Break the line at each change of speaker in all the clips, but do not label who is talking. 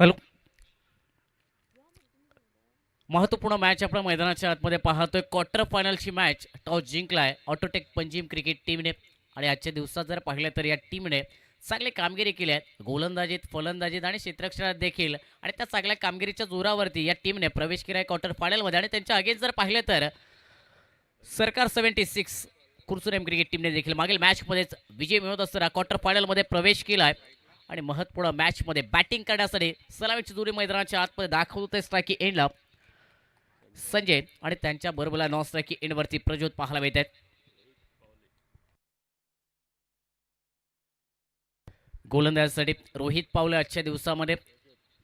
Hello. महत्त्वपूर्ण match आपण मैदानाच्या आतमध्ये पाहतोय. क्वार्टर फायनलची मॅच टॉस जिंकलाय ऑटोटेक पंजीम क्रिकेट टीमने आणि आजच्या दिवसात जर पाहिलं तर या टीमने चांगली कामगिरी केली आहे. गोलंदाजीत, फलंदाजीत आणि क्षेत्ररक्षणात देखील, आणि त्या चांगल्या कामगिरीच्या जोरावरती या टीमने प्रवेश केला आहे क्वार्टर फायनलमध्ये. आणि त्यांच्या अगेन्स्ट जर पाहिलं तर सरकार 76 कुर्सुरेम क्रिकेट टीमने देखील मागील मॅचमध्येच विजय मिळवत असताना क्वार्टर फायनलमध्ये प्रवेश केला आहे. आणि महत्त्वपूर्ण मॅचमध्ये बॅटिंग करण्यासाठी सलामीची जोडी मैदानाच्या आतमध्ये दाखवत आहे. स्ट्रायकी एंडला संजय आणि त्यांच्या बरोबरला नॉन स्ट्रायकी एंडवरती प्रज्योत पाहायला मिळत आहेत. गोलंदाजासाठी रोहित पावले आजच्या दिवसामध्ये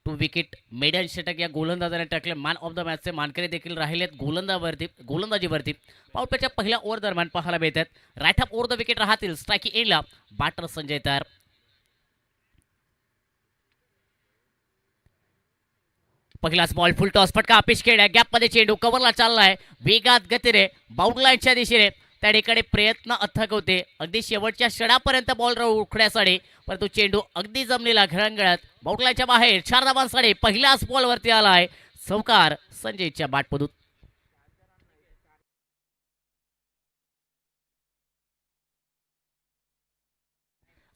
2 विकेट, मेडन षटक या गोलंदाजाने टाकले. मॅन ऑफ द मॅचचे मानकरी देखील राहिलेत गोलंदाजीवरती. पावसाच्या पहिल्या ओव्हर दरम्यान पाहायला मिळतात. Right of over the wicket राहतील स्ट्रायकी एंडला बॅटर संजय तयार. पहिलाच बॉल फुल टॉस फटका अपेश खेळ गॅपमध्ये चेंडू कव्हरला चाललाय वेगात गतीने बाउंड लाईनच्या दिशेने. त्या ठिकाणी प्रयत्न अथक होते अगदी शेवटच्या षडापर्यंत बॉल उखड्यासाठी, परंतु चेंडू अगदी जमलेला घरंगळत बाउंड लाईनच्या बाहेर 4 धावांसाठी पहिल्याच बॉलवरती आलाय चौकार संजयच्या बॅटमधून.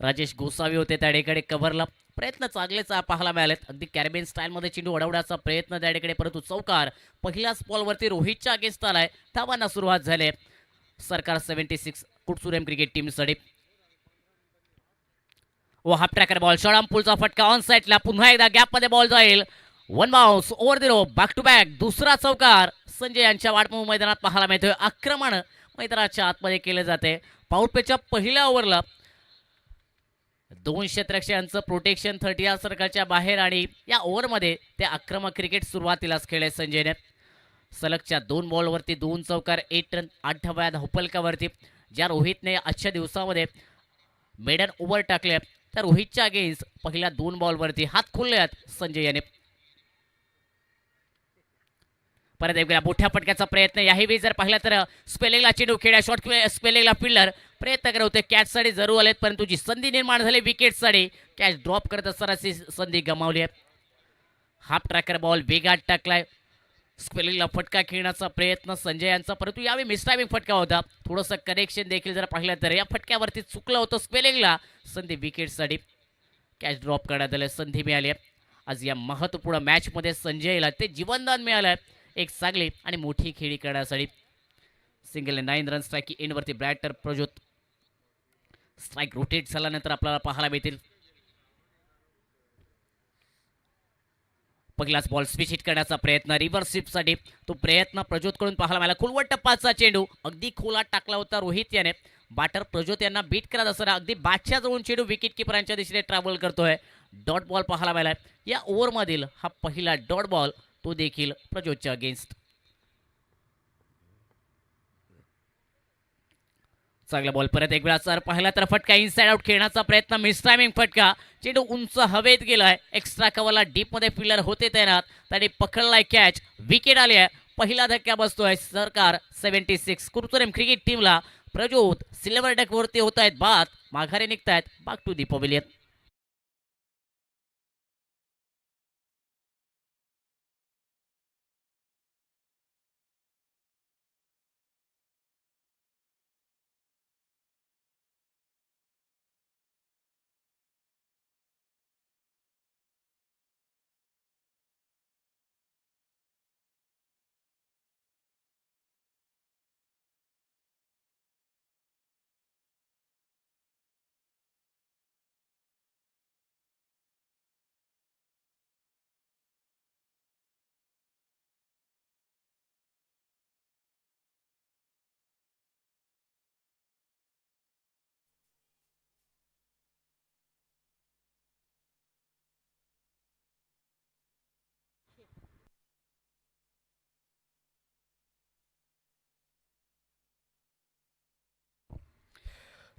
राजेश गोसावी होते त्या ठिकाणी कव्हरला. प्रयत्न चांगलेच पाहायला मिळालेत. अगदी कॅरेबियन स्टाईलमध्ये चेंडू अडवण्याचा प्रयत्न त्या ठिकाणी, परंतु चौकार पहिल्याच बॉलवरती रोहितच्या अगेन्स्ट आलाय. धावांना सुरुवात झाली. सरकार 76 कुटसुरेम क्रिकेट टीमसाठी. व हाफ ट्रॅकर बॉल शॉर्ट पुलचा फटका ऑन साईडला. पुन्हा एकदा गॅपमध्ये बॉल जाईल. 1 bounce over the rope back to back दुसरा चौकार संजय यांच्या वाटमूळ मैदानात पाहायला मिळतोय. आक्रमण मैदानाच्या आतमध्ये केले जाते. पॉवर पहिल्या ओव्हरला 2 क्षेत्ररक्षकांचं प्रोटेक्शन 30 या सर्कलच्या बाहेर, आणि या ओव्हरमध्ये ते आक्रमक क्रिकेट सुरुवातीलाच खेळले संजयने. सलगच्या 2 बॉलवरती 2 चौकार, 8 रन, 8 धावा धावफलकावरती. ज्या रोहितने आजच्या दिवसामध्ये मेडन ओव्हर टाकले त्या रोहितच्या अगेन्स्ट पहिल्या 2 बॉलवरती हात खोललेत संजय याने. परत एकदा मोठ्या फटक्याचा प्रयत्न. याही वेळी जर पाहिला तर स्पेलिंगला चेंडू खेळ्या शॉर्ट स्पेलिंगला फिल्डर प्रयत्न करत होते कॅचसाठी जरूर आलेत, परंतु जी संधी निर्माण झाली विकेटसाठी कॅच ड्रॉप करत असताना संधी गमावली आहे. हाफ ट्रॅकर बॉल वेगात टाकलाय. स्पेलिंगला फटका खेळण्याचा प्रयत्न संजय यांचा, परंतु यावेळी मिसटायमिंग फटका होता. थोडंसं कनेक्शन देखील जर पाहिलं तर या फटक्यावरती चुकलं होतं स्पेलिंगला. संधी विकेटसाठी कॅच ड्रॉप करण्यात आलं. संधी मिळाली आहे. आज या महत्त्वपूर्ण मॅचमध्ये संजयला ते जीवनदान मिळालं आहे एक चांगली आणि मोठी खेळी करण्यासाठी. सिंगल 9 रन स्ट्राईक एंडवरती बॅटर प्रज्योत. स्ट्राईक रोटेट झाल्यानंतर आपल्याला पाहायला मिळतील. पहिलाच बॉल स्विच हिट करण्याचा प्रयत्न रिव्हर्स स्वीपसाठी. तो प्रयत्न प्रज्योतकडून पाहायला मिळाला. खोलवट टप्पाचा चेंडू अगदी खोलात टाकला होता रोहित याने. बॅटर प्रज्योत यांना बीट करत असताना अगदी बॅटच्या जवळून चेंडू विकेट किपरांच्या दिशेने ट्रॅव्हल करतोय. डॉट बॉल पाहायला मिळाला. या ओव्हरमधील हा पहिला डॉट बॉल, तो देखील प्रज्योतच्या अगेन्स्ट. चांगला बॉल परत एक वेळा सर पाहिला तर फटका इनसाइड आउट खेळण्याचा प्रयत्न. मिस टायमिंग फटका. चेंडू उंच हवेत गेलाय. एक्स्ट्रा कव्हरला डीप मध्ये फिल्डर होते तैनात. त्याने पकडलाय कॅच. विकेट आली आहे. पहिला धक्का बसतोय सरकार 76 कुर्तुरेम क्रिकेट टीमला. प्रज्योत सिल्वर डक वरती होत आहेत बाद. माघारी निघतायत back to the pavilion.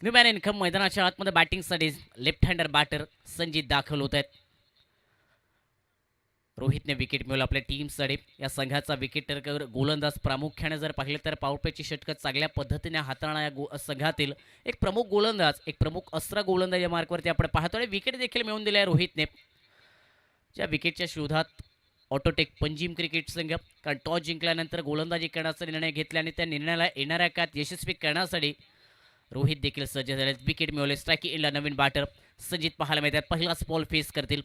New man in come मैदानाच्या आतमध्ये बॅटिंगसाठी लेफ्ट हँडर बॅटर संजीत दाखल होत आहेत. रोहितने विकेट मिळवलं आपल्या टीमसाठी. या संघाचा विकेटर गोलंदाज प्रामुख्याने जर पाहिलं तर पावरप्लेची षटकं चांगल्या पद्धतीने हाताळणा या संघातील एक प्रमुख गोलंदाज, एक प्रमुख अस्त्र गोलंदाज या मार्कवरती आपण पाहतो. आणि विकेट देखील मिळवून दिले आहे रोहितने. ज्या विकेटच्या शोधात ऑटोटेक पंजीम क्रिकेट संघ, कारण टॉस जिंकल्यानंतर गोलंदाजी करण्याचा निर्णय घेतला आणि त्या निर्णयाला येणाऱ्या काळात यशस्वी करण्यासाठी रोहित देखील सज्ज झाले. विकेट मिळवले. स्ट्राईक इनला नवीन बॅटर संजित पाहायला मिळतात. पहिलाच बॉल फेस करतील.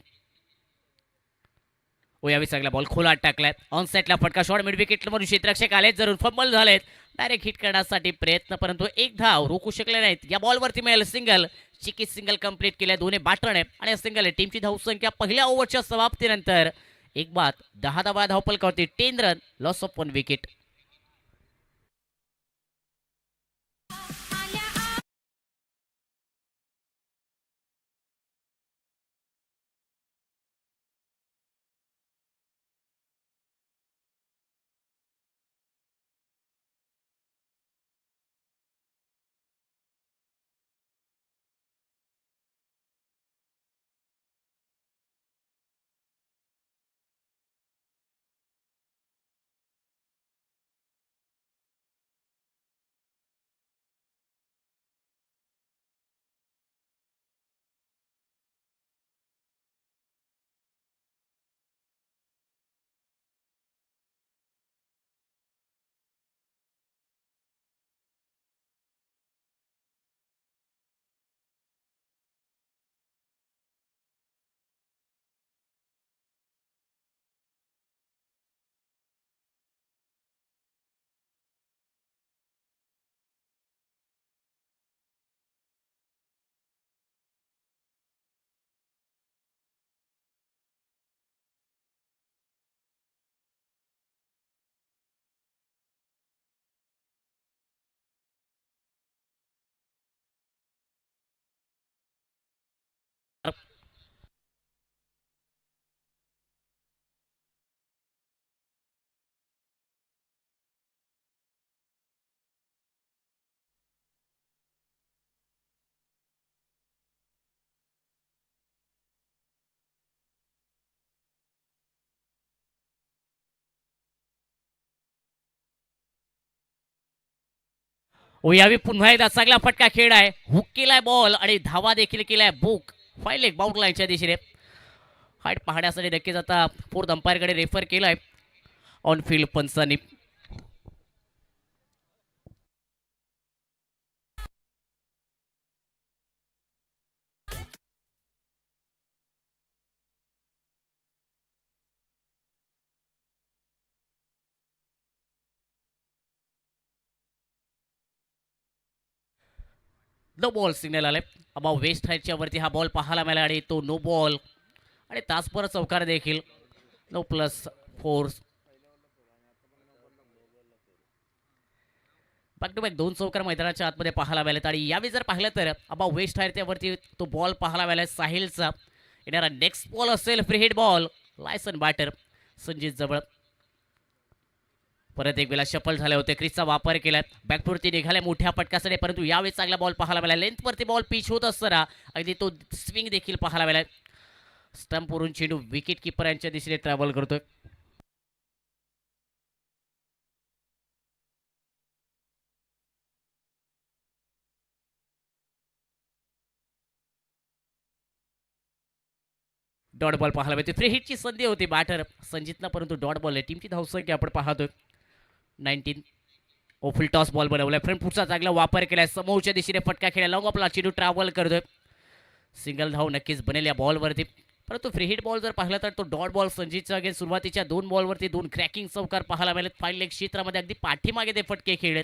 यावी चांगला बॉल खोलात टाकलाय. ऑन साईडला फटका शॉट मिड विकेटवरून क्षेत्ररक्षक आलेत, जरूर फंबल झालेत. डायरेक्ट हिट करण्यासाठी प्रयत्न, परंतु एक धाव रोखू शकले नाहीत. या बॉलवरती मिळेल सिंगल. चिकीत सिंगल कंप्लीट केल्या दोन्ही बॅटरने आणि सिंगल आहे. टीमची धावसंख्या पहिल्या ओव्हरच्या समाप्तीनंतर एक बाद 10 धावा धावपलकावरती 10 रन, लॉस ऑफ 1 विकेट. यावी पुन्हा एकदा चांगला फटका खेळ आहे. हुक केलाय बॉल आणि धावा देखील केलाय बुक. फाईल एक बाउंड लाईनच्या दिशेने. हाईट पाहण्यासाठी नक्कीच आता फोर्थ अंपायरकडे रेफर केलाय ऑन फील्ड पंचांनी. नो बॉल सिग्नल आले. अबाव वेस्ट हाईटच्या वरती हा बॉल पाहायला मिळाला आणि तो नो बॉल आणि तासभर चौकार देखील. 9+4 बॅक टू बॅक 2 चौकार मैदानाच्या आतमध्ये पाहायला मिळालेत. आणि यावेळी जर पाहिलं तर अबाव वेस्ट हाईटच्या वरती तो बॉल पाहायला मिळाला साहिलचा. येणारा नेक्स्ट बॉल असेल फ्री हिट बॉल. लायसन बॅटर संजित जवळ. परत एक वेळा शफल झाले होते. क्रिसचा वापर केलाय. बॅकवरती निघाले मोठ्या फटकासाठी, परंतु यावेळी चांगला बॉल पाहायला मिळाला. लेंथवरती बॉल पिच होत असताना अगदी तो स्विंग देखील पाहायला मिळाला. स्टंपवरून चेंडू विकेट किपर यांच्या दिशेने ट्रॅव्हल करतोय. डॉट बॉल पाहायला मिळते. फ्री हिटची संधी होती बॅटर संजितला, परंतु डॉट बॉल आहे. टीमची धावसंख्या आपण पाहतोय 19. फुल टॉस बॉल बनवलाय. फ्रंट फुटचा चांगला वापर केलाय. समोरच्या दिशेने फटका खेळला. लॉंग आपला चेंडू ट्रॅव्हल करतोय. सिंगल धाव नक्कीच बनेल या बॉलवरती, परंतु फ्री हिट बॉल जर पाहिला तर तो डॉट बॉल संजितचा अगेन सुरुवातीच्या 2 बॉलवरती 2 क्रॅकिंग चौकार पाहायला मिळालेत. फाईन लेग क्षेत्रामध्ये अगदी पाठीमागे ते फटके खेळलेत,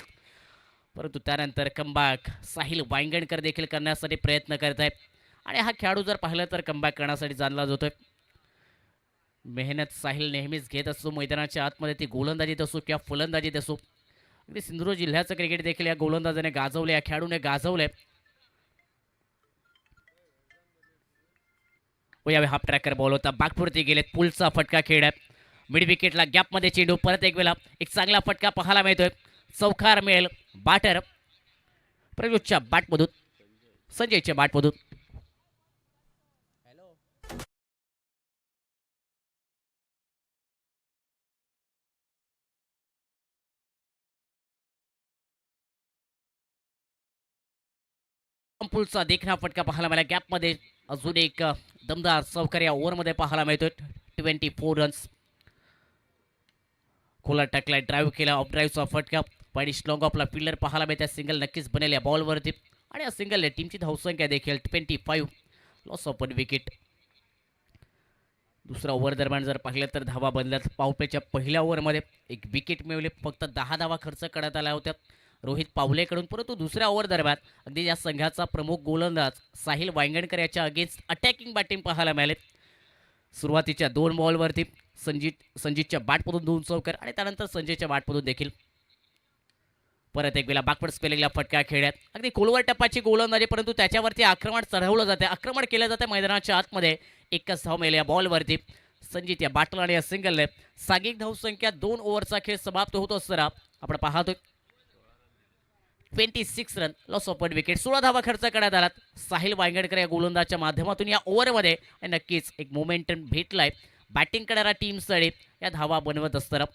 परंतु त्यानंतर कमबॅक साहिल वांगणकर देखील करण्यासाठी प्रयत्न करत आहेत. आणि हा खेळाडू जर पाहिलं तर कमबॅक करण्यासाठी जाणला जातोय. मेहनत साहिल नेहमीच घेत असतो मैदानाच्या आतमध्ये, ती गोलंदाजीत असो किंवा फलंदाजीत असो. अगदी सिंधुदुर्ग जिल्ह्याचं क्रिकेट देखील या गोलंदाजाने गाजवले, या खेळाडूने गाजवले. यावेळी हाफ ट्रॅकर बॉल होता. बॅकवरती गेलेत. पुलचा फटका खेळ आहे. मिड विकेटला गॅपमध्ये चेंडू. परत एक वेळा एक चांगला फटका पाहायला मिळतोय. चौकार मिळेल. बॅटर प्रयोगच्या बॅटमधून, संजयच्या बॅटमधून. पुलचा देखणा फटका पाहायला मिळाला. गॅपमध्ये अजून एक दमदार चौकार या ओव्हरमध्ये पाहायला मिळतोय. 24 रन्स. खोला टाकलाय, ड्राईव्ह केला, ऑफ ड्राईव्हचा फटका. पायडिश लॉंग ऑफला फिल्डर पाहायला मिळतात. सिंगल नक्कीच बनेल या बॉलवरती आणि या सिंगलने टीमची धावसंख्या देखील 25. Loss of 1 wicket. दुसरा ओव्हर दरम्यान जर पाहिलं तर धावा बदलत. पावपेच्या पहिल्या ओव्हरमध्ये एक विकेट मिळवली, फक्त 10 धावा खर्च करण्यात आल्या होत्या रोहित पावलेकडून. परंतु दुसऱ्या ओव्हर दरम्यान अगदी या संघाचा प्रमुख गोलंदाज साहिल वांगणकर याच्या अगेन्स्ट अटॅकिंग बॅटिंग पाहायला मिळाले. सुरुवातीच्या 2 बॉलवरती संजितच्या बॅटमधून 2 चौकार आणि त्यानंतर संजयच्या बॅटमधून देखील परत एक वेळा बॅकवर्ड स्पेलिंगला फटका खेळण्यात. अगदी खोलवर टप्प्याची गोलंदाजी, परंतु त्याच्यावरती आक्रमण चढवलं जाते, आक्रमण केलं जातं मैदानाच्या आतमध्ये. एकच धाव मिळाली या बॉलवरती. संजित या बॅटला आणि या सिंगलने सागिक धावसंख्या 2 ओव्हरचा खेळ समाप्त होत असताना आपण पाहतोय 26 रन, लॉस ऑफ 1 विकेट. 16 धावा खर्च करण्यात आला साहिल वांगणकर या गोलंदाजच्या माध्यमातून या ओव्हरमध्ये. नक्कीच एक मोमेंटम भेटलाय बॅटिंग करणाऱ्या टीमसाठी या धावा बनवत असताना.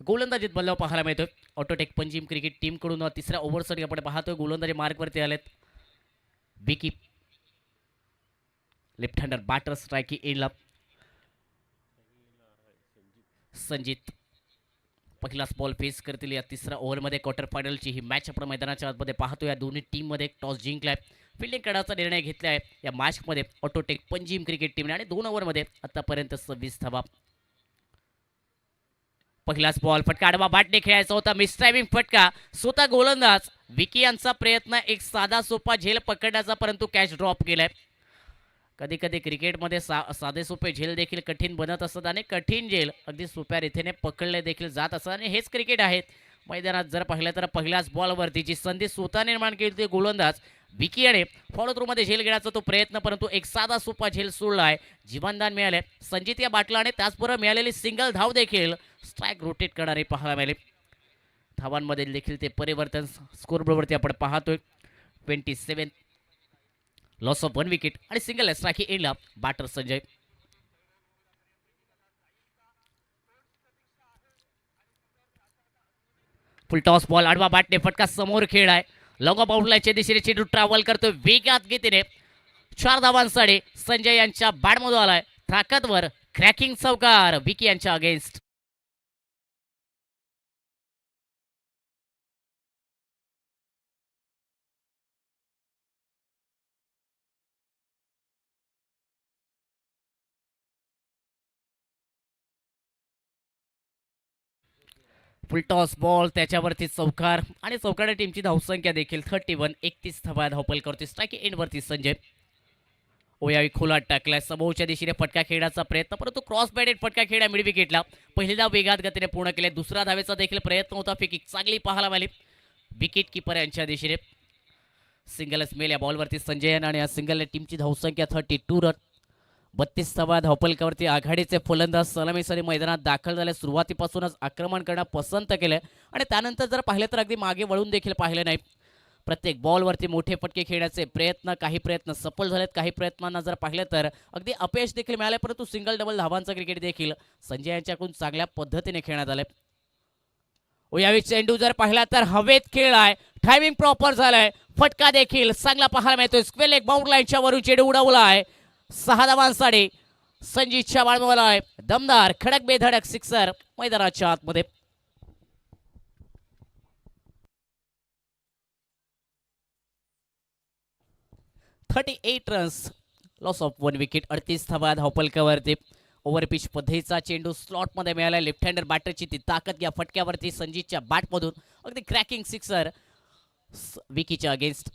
गोलंदाजीत बदलाव पाहायला मिळतोय ऑटोटेक पंजीम क्रिकेट टीमकडून. तिसऱ्या ओव्हरसाठी आपण पाहतोय गोलंदाजी मार्कवरती आलेत Vicky. Left hander batter strike एंडला संजित. पहिलाच बॉल फेस करतील या तिसऱ्या ओव्हरमध्ये. क्वार्टर फायनलची ही मॅच आपण मैदानाच्या आतमध्ये पाहतो. या दोन्ही टीममध्ये टॉस जिंकलाय, फिल्डिंग करण्याचा निर्णय घेतला आहे या मॅचमध्ये ऑटोटेक पंजीम क्रिकेट टीमने आणि 2 ओव्हरमध्ये आतापर्यंत 26 धावा. पहिलाच बॉल फटका आडवा बॅटने खेळायचा होता, मिसड्रायव्हिंग फटका. स्वतः गोलंदाज विकी यांचा प्रयत्न एक साधा सोपा झेल पकडण्याचा, परंतु कॅच ड्रॉप केलाय. कधी कधी क्रिकेटमध्ये साधे सोपे झेल देखील कठीण बनत असतात आणि कठीण झेल अगदी सोप्या रीतीने पकडले देखील जात असतात आणि हेच क्रिकेट आहे. मैदानात जर पाहिलं तर पहिल्याच बॉलवरती जी संधी स्वतः निर्माण केली ते गोलंदाज विकी याने फॉलो थ्रूमध्ये झेल घेण्याचा तो प्रयत्न, परंतु एक साधा सोपा झेल सोडला आहे. जीवनदान मिळाले संजित या बाटला आणि त्याचबरोबर मिळालेली सिंगल धाव देखील स्ट्राईक रोटेट करणारे पाहायला मिळाले. धावांमध्ये देखील ते परिवर्तन स्कोरबोर्डवरती आपण पाहतोय. 27, लॉस ऑफ 1 विकेट आणि सिंगल स्ट्राईक एंडला batter Sanjay. Full toss ball आडवा बॅटने फटका समोर खेळ आहे. लॉंग ऑफ आउटलाईनच्या दिशेने चेंडू ट्रॅव्हल करतोय वेगात गतीने. 4 धावांसाठी संजय यांच्या बॅटमधून आलाय ताकदवर क्रॅकिंग चौकार विकी यांच्या अगेन्स्ट. फुल टॉस बॉल त्याच्यावरती चौकार आणि चौकाच्या टीमची धावसंख्या देखील 31. 31 धावा धावपल करतोय स्ट्राईक एंडवरती संजय. ओयावी खोलात टाकलाय, समोरच्या दिशेने फटका खेळण्याचा प्रयत्न, परंतु क्रॉस बॅटेड फटका खेळा मिड विकेटला. पहिली धाव वेगात गतीने पूर्ण केले. दुसरा धावेचा देखील प्रयत्न होता, फिकिक चांगली पाहायला मिळाली विकेट किपर यांच्या दिशेने. सिंगलच मेल या बॉलवरती संजय आणि या सिंगल टीमची धावसंख्या 32 रन. 32 धावा धावपलकावरती आघाडीचे फलंदाज सलामीसाठी मैदानात दाखल झाले. सुरुवातीपासूनच आक्रमण करणं पसंत केलं आणि त्यानंतर जर पाहिलं तर अगदी मागे वळून देखील पाहिलं नाही. प्रत्येक बॉलवरती मोठे फटके खेळण्याचे प्रयत्न, काही प्रयत्न सफल झालेत, काही प्रयत्नांना जर पाहिलं तर अगदी अपयश देखील मिळाले, परंतु सिंगल डबल धावांचं क्रिकेट देखील संजय यांच्याकडून चांगल्या पद्धतीने खेळण्यात आले. यावेळी चेंडू जर पाहिला तर हवेत खेळलाय, टायमिंग प्रॉपर झालाय, फटका देखील चांगला पाहायला मिळतोय. स्क्वेअर लेग बाउंड लाईनच्या वरून चेंडू उडवलाय. 6 धावांसाठी संजीतच्या बाळमोला आहे. दमदार खडक बेधडक सिक्सर मैदानाच्या आतमध्ये. 38 रन्स, लॉस ऑफ 1 विकेट. 38 धावा धावपलकावरती. ओव्हर पिच पद्धतीचा चेंडू स्लॉटमध्ये मिळाला. लेफ्ट हँडर बॅटरची ती ताकद या फटक्यावरती संजीतच्या बॅटमधून अगदी क्रॅकिंग सिक्सर विकीच्या अगेन्स्ट.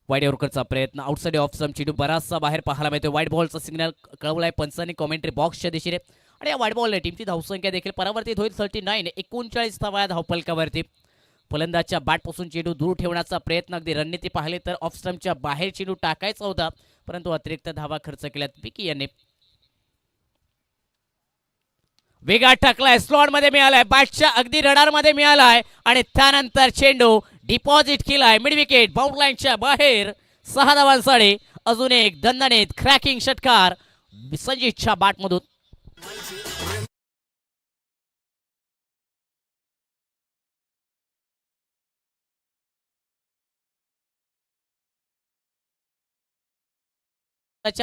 वाईड यॉर्करचा प्रयत्न आउटसाइड ऑफ सम, चेंडू बराचसा बाहेर पाहायला मिळतो. वाईड बॉलचा सिग्नल कळवलाय पंचांनी कॉमेंट्री बॉक्सच्या दिशेने आणि या वाईड बॉलने टीमची धावसंख्या देखील परावर्तित होईल. 39 39 धावा धावपलकावरती. फलंदाजच्या बॅटपासून चेंडू दूर ठेवण्याचा प्रयत्न. अगदी रणनीती पाहिले तर ऑफ स्टंपच्या बाहेर चेंडू टाकायचा होता, परंतु अतिरिक्त धावा खर्च केल्यात विकी यांनी. वेगात टाकलाय, स्लॉट मध्ये मिळालाय, बॅटच्या अगदी रडारमध्ये मिळालाय आणि त्यानंतर चेंडू डिपॉझिट केलाय मिड विकेट बाउंड लाईनच्या बाहेर. 6 धावांसाठी अजून एक दणदणीत क्रॅकिंग षटकार संजीतच्या बॅटमधून.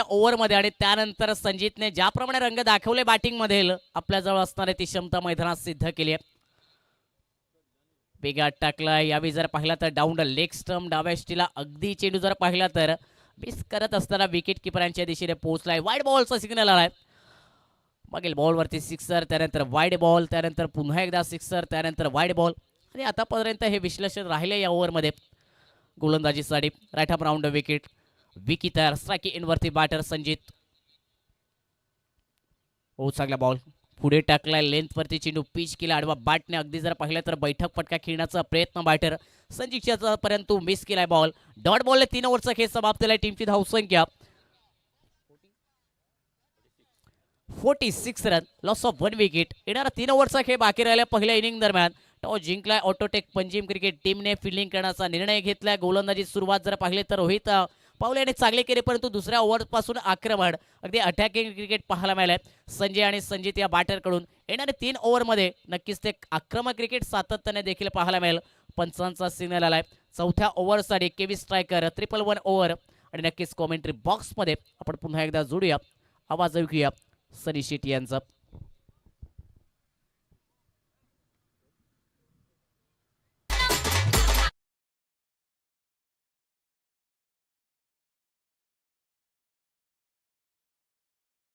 ओव्हरमध्ये आणि त्यानंतर संजीतने ज्याप्रमाणे रंग दाखवले बॅटिंग मधील आपल्याजवळ असणारे ती क्षमता मैदानात सिद्ध केली आहे. वेगात टाकलाय, यावेळी जर पाहिला तर डाऊन द लेग स्टंप डाव्या स्टीला अगदी चेंडू जर पाहिला तर मिस करत असताना विकेट किपरांच्या दिशेने पोहोचलाय. वाईड बॉलचा सिग्नल आलाय. मागील बॉलवरती सिक्सर, त्यानंतर वाईड बॉल, त्यानंतर पुन्हा एकदा सिक्सर, त्यानंतर वाईड बॉल आणि आतापर्यंत हे विश्लेषण राहिले या ओव्हरमध्ये. गोलंदाजीसाठी right half round wicket. Vicky तयार, स्ट्राइक इनवरती बॅटर संजीत. हो चांगला बॉल पुढे टाकलाय, लेंथवरती चेंडू पिच केला आडवा बॅटने. अगदी जर पाहिलं तर बैठक फटका खेळण्याचा प्रयत्न बॅटर संजीतच्या, परंतु मिस केलाय बॉल. डॉट बॉलने 3 ओव्हरचा खेळ समाप्त केलाय. टीमची धावसंख्या 46 रन, लॉस ऑफ 1 विकेट. येणारा 3 ओव्हरचा खेळ बाकी राहिला. पहिल्या इनिंग दरम्यान टॉस जिंकलाय ऑटोटेक पंजीम क्रिकेट टीमने. फिल्डिंग करण्याचा निर्णय घेतलाय. गोलंदाजी सुरुवात जर पाहिले तर रोहित पावले याने चांगले केले, परंतु दुसऱ्या ओव्हरपासून आक्रमण अगदी अटॅकिंग क्रिकेट पाहायला मिळालंय संजय आणि संजीत या बॅटरकडून. येणाऱ्या 3 ओव्हरमध्ये नक्कीच ते आक्रमक क्रिकेट सातत्याने देखील पाहायला मिळेल. पंचांचा सिग्नल आलाय. चौथ्या ओव्हरसाठी केवी स्ट्रायकर 111 ओव्हर आणि नक्कीच कॉमेंट्री बॉक्समध्ये आपण पुन्हा एकदा जोडूया, आवाज ऐकूया सनी शेट्टी यांचा.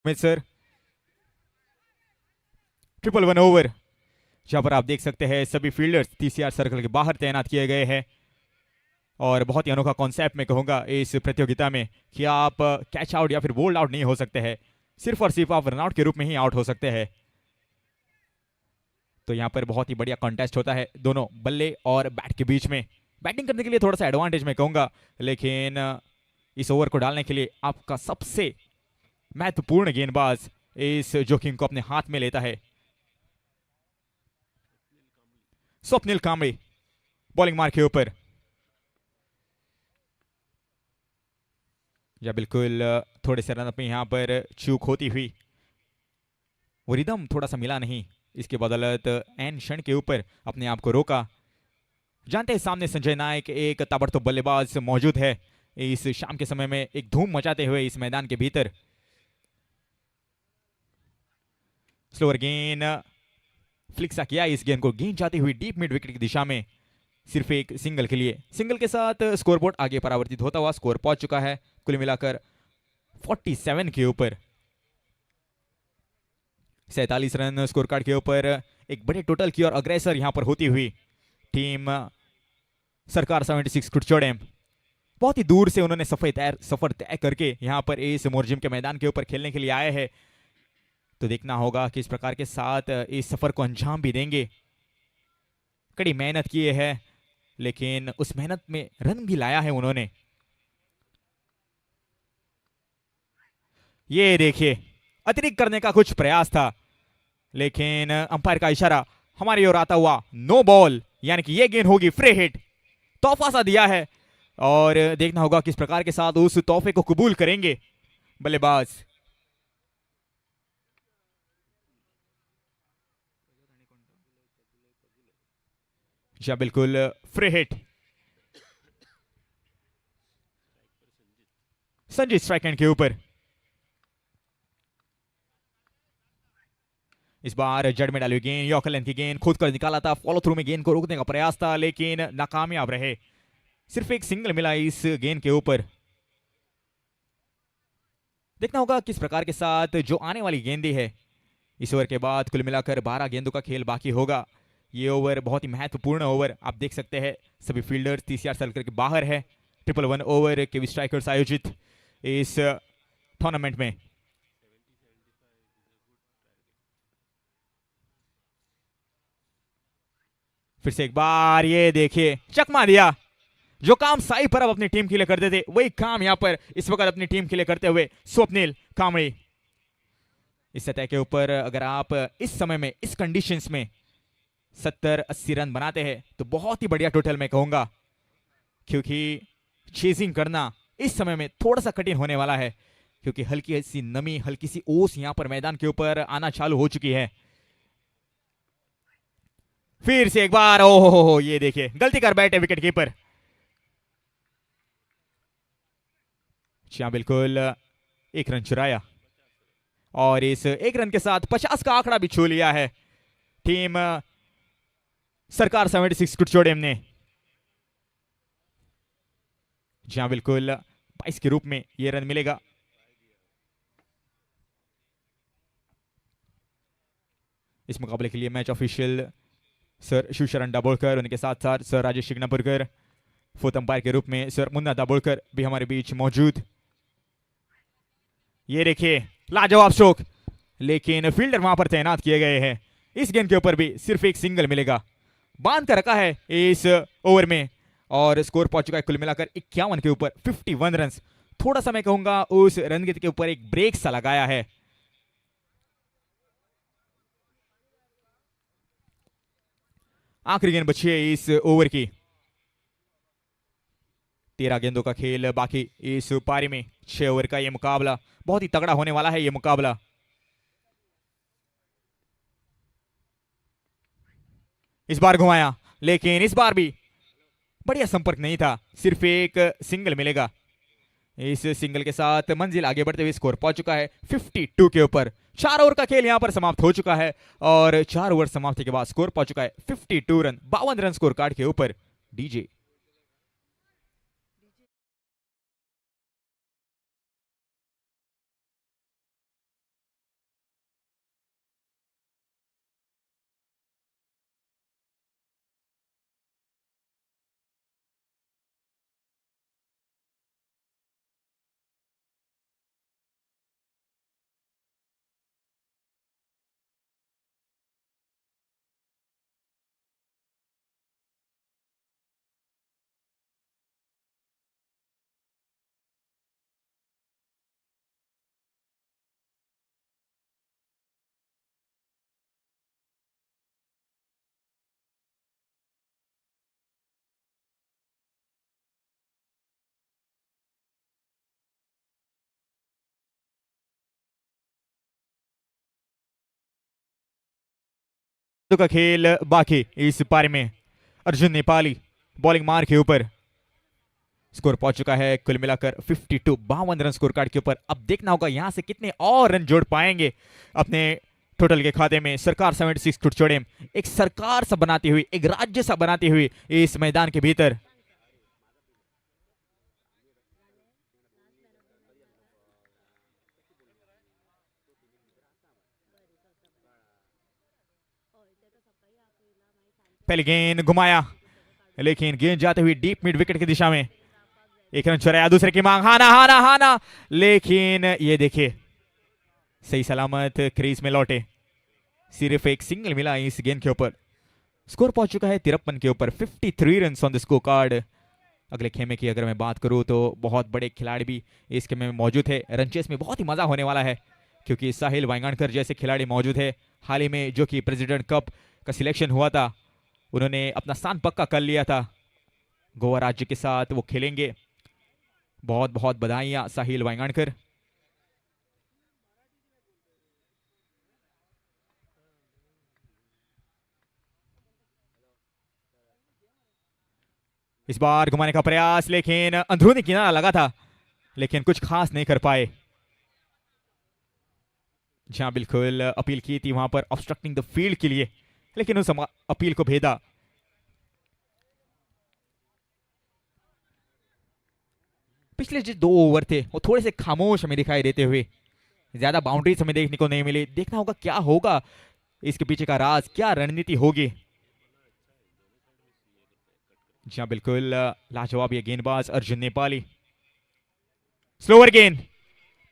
सर 111 ओवर, जहां पर आप देख सकते हैं सभी फील्डर्स TCR सर्कल के बाहर तैनात किए गए हैं. और बहुत ही अनोखा कॉन्सेप्ट मैं कहूंगा इस प्रतियोगिता में कि आप कैच आउट या फिर बोल्ड आउट नहीं हो सकते हैं, सिर्फ और सिर्फ आप रनआउट के रूप में ही आउट हो सकते हैं. तो यहाँ पर बहुत ही बढ़िया कॉन्टेस्ट होता है दोनों बल्ले और बैट के बीच में. बैटिंग करने के लिए थोड़ा सा एडवांटेज मैं कहूंगा, लेकिन इस ओवर को डालने के लिए आपका सबसे महत्वपूर्ण गेंदबाज इस जोखिम को अपने हाथ में लेता है. स्वप्निल कांबळे बॉलिंग मार्क के ऊपर. या बिल्कुल थोड़े से रन पे यहाँ पर चूक होती हुई, वो रिदम थोड़ा सा मिला नहीं. इसके बदौलत एन क्षण के ऊपर अपने आप को रोका. जानते हैं सामने संजय नायक एक ताबड़तोड़ बल्लेबाज मौजूद है इस शाम के समय में, एक धूम मचाते हुए इस मैदान के भीतर. स्लोअर गेंद फ्लिक सा किया इस गेंद को, गेंद जाती हुई डीप मिड विकेट की दिशा में, सिर्फ एक सिंगल के लिए. सिंगल के साथ स्कोरबोर्ड आगे परावर्तित होता हुआ स्कोर पहुंच चुका है कुल मिलाकर 47 के ऊपर. 47 रन स्कोर कार्ड के ऊपर एक बड़े टोटल की और अग्रेसर यहां पर होती हुई टीम सरकार 76 कुटचोड़े. बहुत ही दूर से उन्होंने सफर तय करके यहां पर इस मोरजिम के मैदान के ऊपर खेलने के लिए आए हैं. तो देखना होगा कि इस प्रकार के साथ इस सफर को अंजाम भी देंगे. कड़ी मेहनत किए हैं, लेकिन उस मेहनत में रन भी लाया है उन्होंने. ये देखिए अतिरिक्त करने का कुछ प्रयास था, लेकिन अंपायर का इशारा हमारी ओर आता हुआ नो बॉल, यानी कि ये गेंद होगी फ्री हिट. तोहफा सा दिया है और देखना होगा किस प्रकार के साथ उस तोहफे को कबूल करेंगे बल्लेबाज. या बिल्कुल free hit. Sanjeet strike and के ऊपर. इस बार जड़ में डाली गेंद, यॉर्कर लेंथ की गेंद खुद कर निकाला था. फॉलो थ्रू में गेंद को रोकने का प्रयास था, लेकिन नाकामयाब रहे. सिर्फ एक सिंगल मिला इस गेंद के ऊपर। देखना होगा किस प्रकार के साथ जो आने वाली गेंदें है। इस ओवर के बाद कुल मिलाकर 12 गेंदों का खेल बाकी होगा। ये ओवर बहुत ही महत्वपूर्ण ओवर, आप देख सकते हैं सभी फील्डर्स 30 यार्ड सर्कल के बाहर है। 1-1 ओवर केवी स्ट्राइकर्स आयोजित इस टूर्नामेंट में। फिर से एक बार ये देखिए चकमा दिया। जो काम साई परब अपनी टीम के लिए करते थे वही काम यहां पर इस वक्त अपनी टीम के लिए करते हुए स्वप्निल कामड़ी। इस सतह के ऊपर अगर आप इस समय में इस कंडीशंस में 70-80 रन बनाते हैं तो बहुत ही बढ़िया टोटल मैं कहूंगा, क्योंकि चेजिंग करना इस समय में थोड़ा सा कठिन होने वाला है, क्योंकि हल्की सी नमी, हल्की सी ओस यहां पर मैदान के ऊपर आना चालू हो चुकी है। फिर से एक बार ओहो ये देखिए गलती कर बैठे विकेट कीपर। बिल्कुल एक रन चुराया और इस एक रन के साथ 50 का आंकड़ा भी छू लिया है टीम सरकार 76 कुटचोडेम ने। जहां बिल्कुल 22 के रूप में यह रन मिलेगा। इस मुकाबले के लिए match official sir Shivsharan Dabholkar, उनके साथ साथ सर राजेश शिग्नापुरकर, फोर्थ अंपायर के रूप में सर मुन्ना दाभोलकर भी हमारे बीच मौजूद। ये देखिए लाजवाब स्ट्रोक, लेकिन फील्डर वहां पर तैनात किए गए हैं। इस गेंद के ऊपर भी सिर्फ एक सिंगल मिलेगा। बांध कर रखा है इस ओवर में और स्कोर पहुंच चुका है कुल मिलाकर 51 के ऊपर 51 रन। थोड़ा सा मैं कहूंगा उस रन के ऊपर एक ब्रेक सा लगाया है। आखिरी गेंद बची है इस ओवर की। 13 गेंदों का खेल बाकी इस पारी में। 6 ओवर का यह मुकाबला बहुत ही तगड़ा होने वाला है। यह मुकाबला इस बार घुमाया, लेकिन इस बार भी बढ़िया संपर्क नहीं था। सिर्फ एक सिंगल मिलेगा। इस सिंगल के साथ मंजिल आगे बढ़ते हुए स्कोर पहुंच चुका है 52 के ऊपर। 4 ओवर का खेल यहां पर समाप्त हो चुका है और 4 ओवर समाप्ति के बाद स्कोर पहुंच चुका है 52 रन, 52 रन स्कोर कार्ड के ऊपर। डीजे का खेल बाकी इस पारी में। अर्जुन नेपाली बॉलिंग मार के ऊपर। स्कोर पहुंच चुका है कुल मिलाकर 52, 52 रन स्कोर कार्ड के ऊपर। अब देखना होगा यहां से कितने और रन जोड़ पाएंगे अपने टोटल के खाते में। सरकार 76 कुटचोडेम एक सरकार सा बनाती हुई, एक राज्य सा बनाती हुई इस मैदान के भीतर। पहली गेंद घुमाया, लेकिन गेंद जाते हुए डीप मिड विकेट की दिशा में। एक रन चुराया, दूसरे की मांग, हाना हाना हाना, लेकिन ये देखिए सही सलामत क्रीज में लौटे। सिर्फ एक सिंगल मिला इस गेंद के ऊपर। स्कोर पहुंच चुका है 53 के ऊपर, 53 run on the score card. अगले खेमे की अगर मैं बात करूं तो बहुत बड़े खिलाड़ी भी इस खेमे में मौजूद है। रनचेस में बहुत ही मजा होने वाला है, क्योंकि साहिल वांगणकर जैसे खिलाड़ी मौजूद है। हाल ही में जो कि प्रेसिडेंट कप का सिलेक्शन हुआ था, उन्होंने अपना स्थान पक्का कर लिया था। गोवा राज्य के साथ वो खेलेंगे। बहुत बहुत बधाइयां साहिल वांगणकर। इस बार घुमाने का प्रयास, लेकिन अंदरूनी किनारा लगा था, लेकिन कुछ खास नहीं कर पाए। जहां बिल्कुल अपील की थी वहां पर ऑब्स्ट्रक्टिंग द फील्ड के लिए, लेकिन उस अपील को भेदा। पिछले जो 2 ओवर थे वो थोड़े से खामोश हमें दिखाई देते हुए, ज्यादा बाउंड्रीज हमें देखने को नहीं मिली। देखना होगा क्या होगा, इसके पीछे का राज, क्या रणनीति होगी। जी हाँ बिल्कुल, लाजवाब ये गेंदबाज अर्जुन नेपाली। स्लोअर गेंद,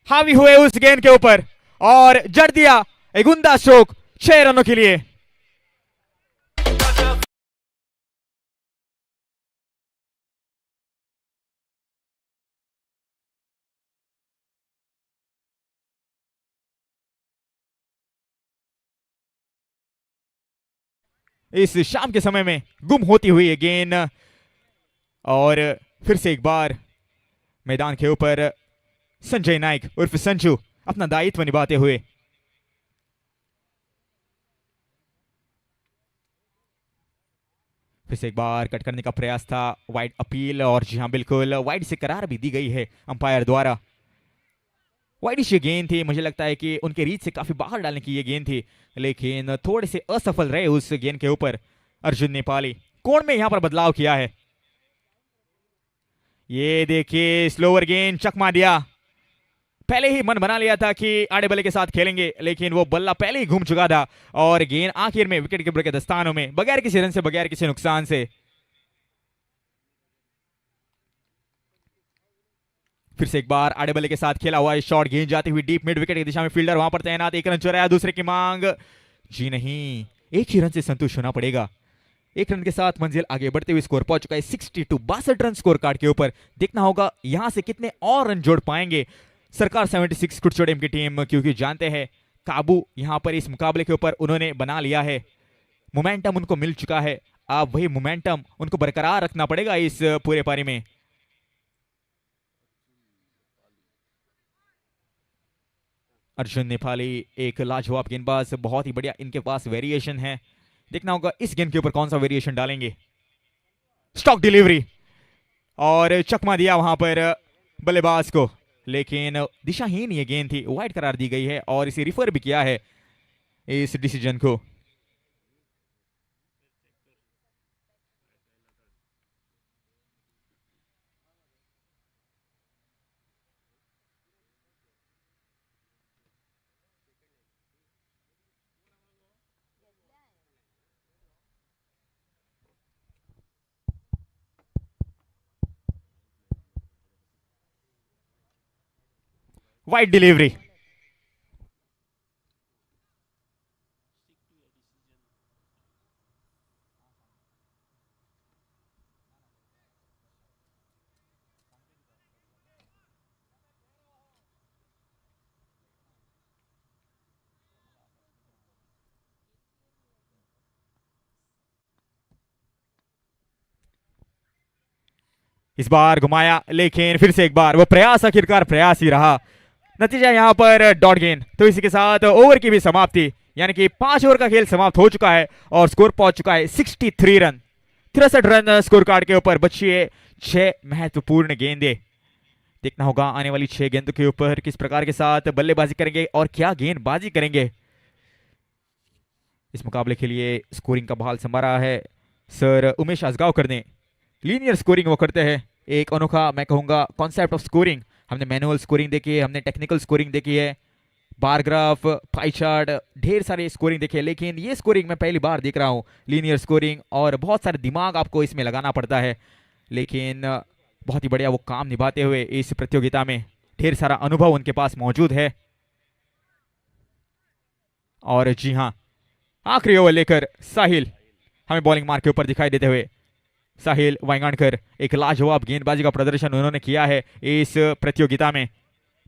हावी हुए उस गेंद के ऊपर और जड़ दिया एक उम्दा स्ट्रोक 6 रनों के लिए। इस शाम के समय में गुम होती हुई ये गेंद, और फिर से एक बार मैदान के ऊपर संजय नाइक उर्फ संजू अपना दायित्व निभाते हुए। फिर से एक बार कट करने का प्रयास था, वाइड अपील, और जी हाँ बिल्कुल वाइड से करार भी दी गई है अंपायर द्वारा। वाइडिश ये गेंद थी, मुझे लगता है कि उनके रीच से काफी बाहर डालने की ये गेंद थी, लेकिन थोड़े से असफल रहे उस गेंद के ऊपर अर्जुन नेपाली। कोण में यहां पर बदलाव किया है, ये देखिए स्लोअर गेंद चकमा दिया। पहले ही मन बना लिया था कि आड़े बल्ले के साथ खेलेंगे, लेकिन वो बल्ला पहले ही घूम चुका था और गेंद आखिर में विकेट कीपर के दस्तानों में बगैर किसी रन से, बगैर किसी नुकसान से। फिर से एक बार आड़े बल्ले के साथ खेला हुआ है शॉट, गेंद जाती हुई डीप मिड विकेट की दिशा में, फील्डर वहां पर तैनात, एक रन चुराया, दूसरे की मांग, जी नहीं, एक ही रन से संतुष्ट होना पड़ेगा। एक रन के साथ मंजिल आगे बढ़ते हुए स्कोर पहुंच चुका है 62, 62 रन स्कोर कार्ड के ऊपर। देखना होगा यहां से कितने और रन जोड़ पाएंगे सरकार 76 कुटचोड़ेम की टीम, क्योंकि जानते हैं काबू यहां पर इस मुकाबले के ऊपर उन्होंने बना लिया है, मोमेंटम उनको मिल चुका है। अब वही मोमेंटम उनको बरकरार रखना पड़ेगा इस पूरे पारी में। अर्जुन नेपाली एक लाजवाब गेंदबाज, बहुत ही बढ़िया इनके पास वेरिएशन है। देखना होगा इस गेंद के ऊपर कौन सा वेरिएशन डालेंगे। स्टॉक डिलीवरी और चकमा दिया वहां पर बल्लेबाज को, लेकिन दिशाहीन ये गेंद थी, वाइड करार दी गई है और इसे रिफर भी किया है इस डिसीजन को। वाइड डिलीवरी, इस बार घुमाया, लेकिन फिर से एक बार वो प्रयास आखिरकार प्रयास ही रहा। नतीजा यहां पर डॉट गेंद, तो इसी के साथ ओवर की भी समाप्ति, यानी कि 5 ओवर का खेल समाप्त हो चुका है और स्कोर पहुंच चुका है 63 रन, 63 रन स्कोर कार्ड के ऊपर। बची है 6 महत्वपूर्ण गेंदें। देखना होगा आने वाली 6 गेंदों के ऊपर किस प्रकार के साथ बल्लेबाजी करेंगे और क्या गेंदबाजी करेंगे। इस मुकाबले के लिए स्कोरिंग का बहाल संभाला है सर उमेश आजगांवकर ने। लीनियर स्कोरिंग वो करते हैं, एक अनोखा मैं कहूंगा कॉन्सेप्ट ऑफ स्कोरिंग। हमने मैनुअल स्कोरिंग देखी है, हमने टेक्निकल स्कोरिंग देखी है, बार ग्राफ, पाई चार्ट, ढेर सारे स्कोरिंग देखी है, लेकिन ये स्कोरिंग मैं पहली बार देख रहा हूँ, लीनियर स्कोरिंग, और बहुत सारे दिमाग आपको इसमें लगाना पड़ता है, लेकिन बहुत ही बढ़िया वो काम निभाते हुए इस प्रतियोगिता में ढेर सारा अनुभव उनके पास मौजूद है। और जी हाँ, आखिरी ओवर लेकर साहिल हमें बॉलिंग मार्क के ऊपर दिखाई देते हुए। साहिल वांगणकर, एक लाजवाब गेंदबाजी का प्रदर्शन उन्होंने किया है इस प्रतियोगिता में।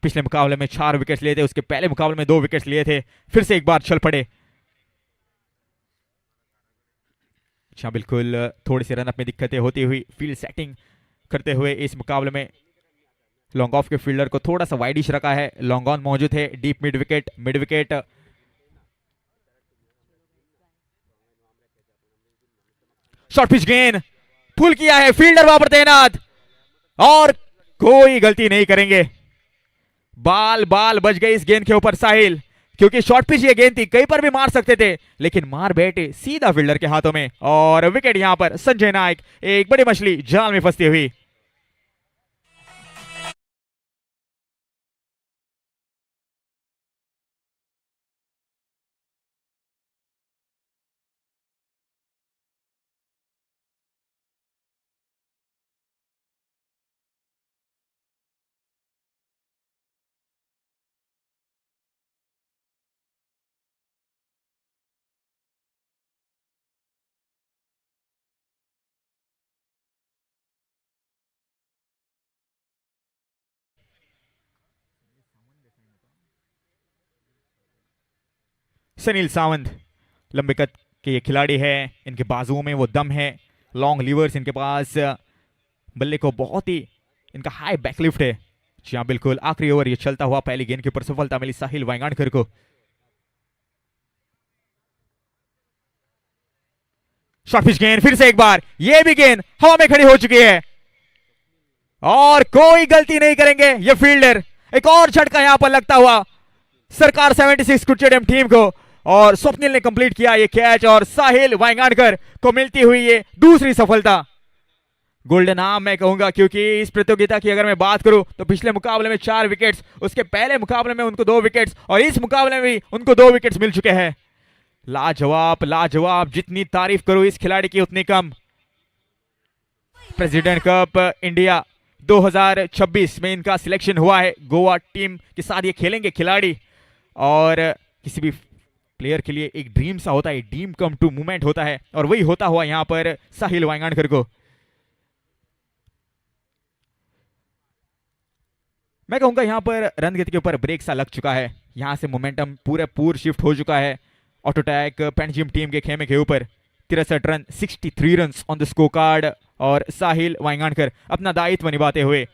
पिछले मुकाबले में 4 विकेट लिए थे, उसके पहले मुकाबले में 2 विकेट लिए थे, फिर से एक बार चल पड़े। अच्छा बिल्कुल, थोड़ी सी रनअप में दिक्कतें होती हुई, फील्ड सेटिंग करते हुए इस मुकाबले में लॉन्ग ऑफ के फील्डर को थोड़ा सा वाइडिश रखा है, लॉन्ग ऑन मौजूद है, deep mid wicket. Short pitch गेंद पुल किया है, फील्डर वहां पर तैनात और कोई गलती नहीं करेंगे। बाल बच गई इस गेंद के ऊपर साहिल, क्योंकि शॉर्ट पिच ये गेंद थी, कहीं पर भी मार सकते थे, लेकिन मार बैठे सीधा फील्डर के हाथों में और विकेट यहां पर संजय नायक, एक बड़ी मछली जाल में फंसती हुई। सनील सावंत लंबे कद के ये खिलाड़ी है, इनके बाजुओं में वो दम है, लॉन्ग लीवर्स इनके पास, बल्ले को बहुत ही इनका हाई बैकलिफ्ट है। जी हाँ बिल्कुल, आखिरी ओवर ये चलता हुआ, पहली गेंद के ऊपर सफलता मिली साहिल वांगणकर को। शॉर्ट पिच गेंद, फिर से एक बार ये भी गेंद हवा में खड़ी हो चुकी है और कोई गलती नहीं करेंगे ये फील्डर। एक और झटका यहां पर लगता हुआ सरकार 76 क्रिकेट स्टेडियम टीम को, और स्वप्निल ने कंप्लीट किया ये कैच और साहिल वांगणकर को मिलती हुई ये दूसरी सफलता। गोल्डन आर्म मैं कहूंगा, क्योंकि इस प्रतियोगिता की अगर मैं बात करूं तो पिछले मुकाबले में 4 विकेट्स, उसके पहले मुकाबले में उनको 2 विकेट्स और इस मुकाबले में भी उनको 2 विकेट्स मिल चुके हैं। लाजवाब लाजवाब, जितनी तारीफ करूं इस खिलाड़ी की उतनी कम। प्रेसिडेंट कप इंडिया 2026 में इनका सिलेक्शन हुआ है, गोवा टीम के साथ ये खेलेंगे खिलाड़ी, और किसी भी प्लेयर के लिए एक ड्रीम सा होता है, ड्रीम कम टू मूवमेंट होता है, और वही होता हुआ यहां पर साहिल वांगणकर को। मैं कहूंगा यहां पर रन गति के ऊपर ब्रेक सा लग चुका है, यहां से मोमेंटम पूरा शिफ्ट हो चुका है ऑटोटैक पेंजिम टीम के खेमे के ऊपर। 63 run, 63 run on the score card, और साहिल वांगणकर अपना दायित्व निभाते हुए।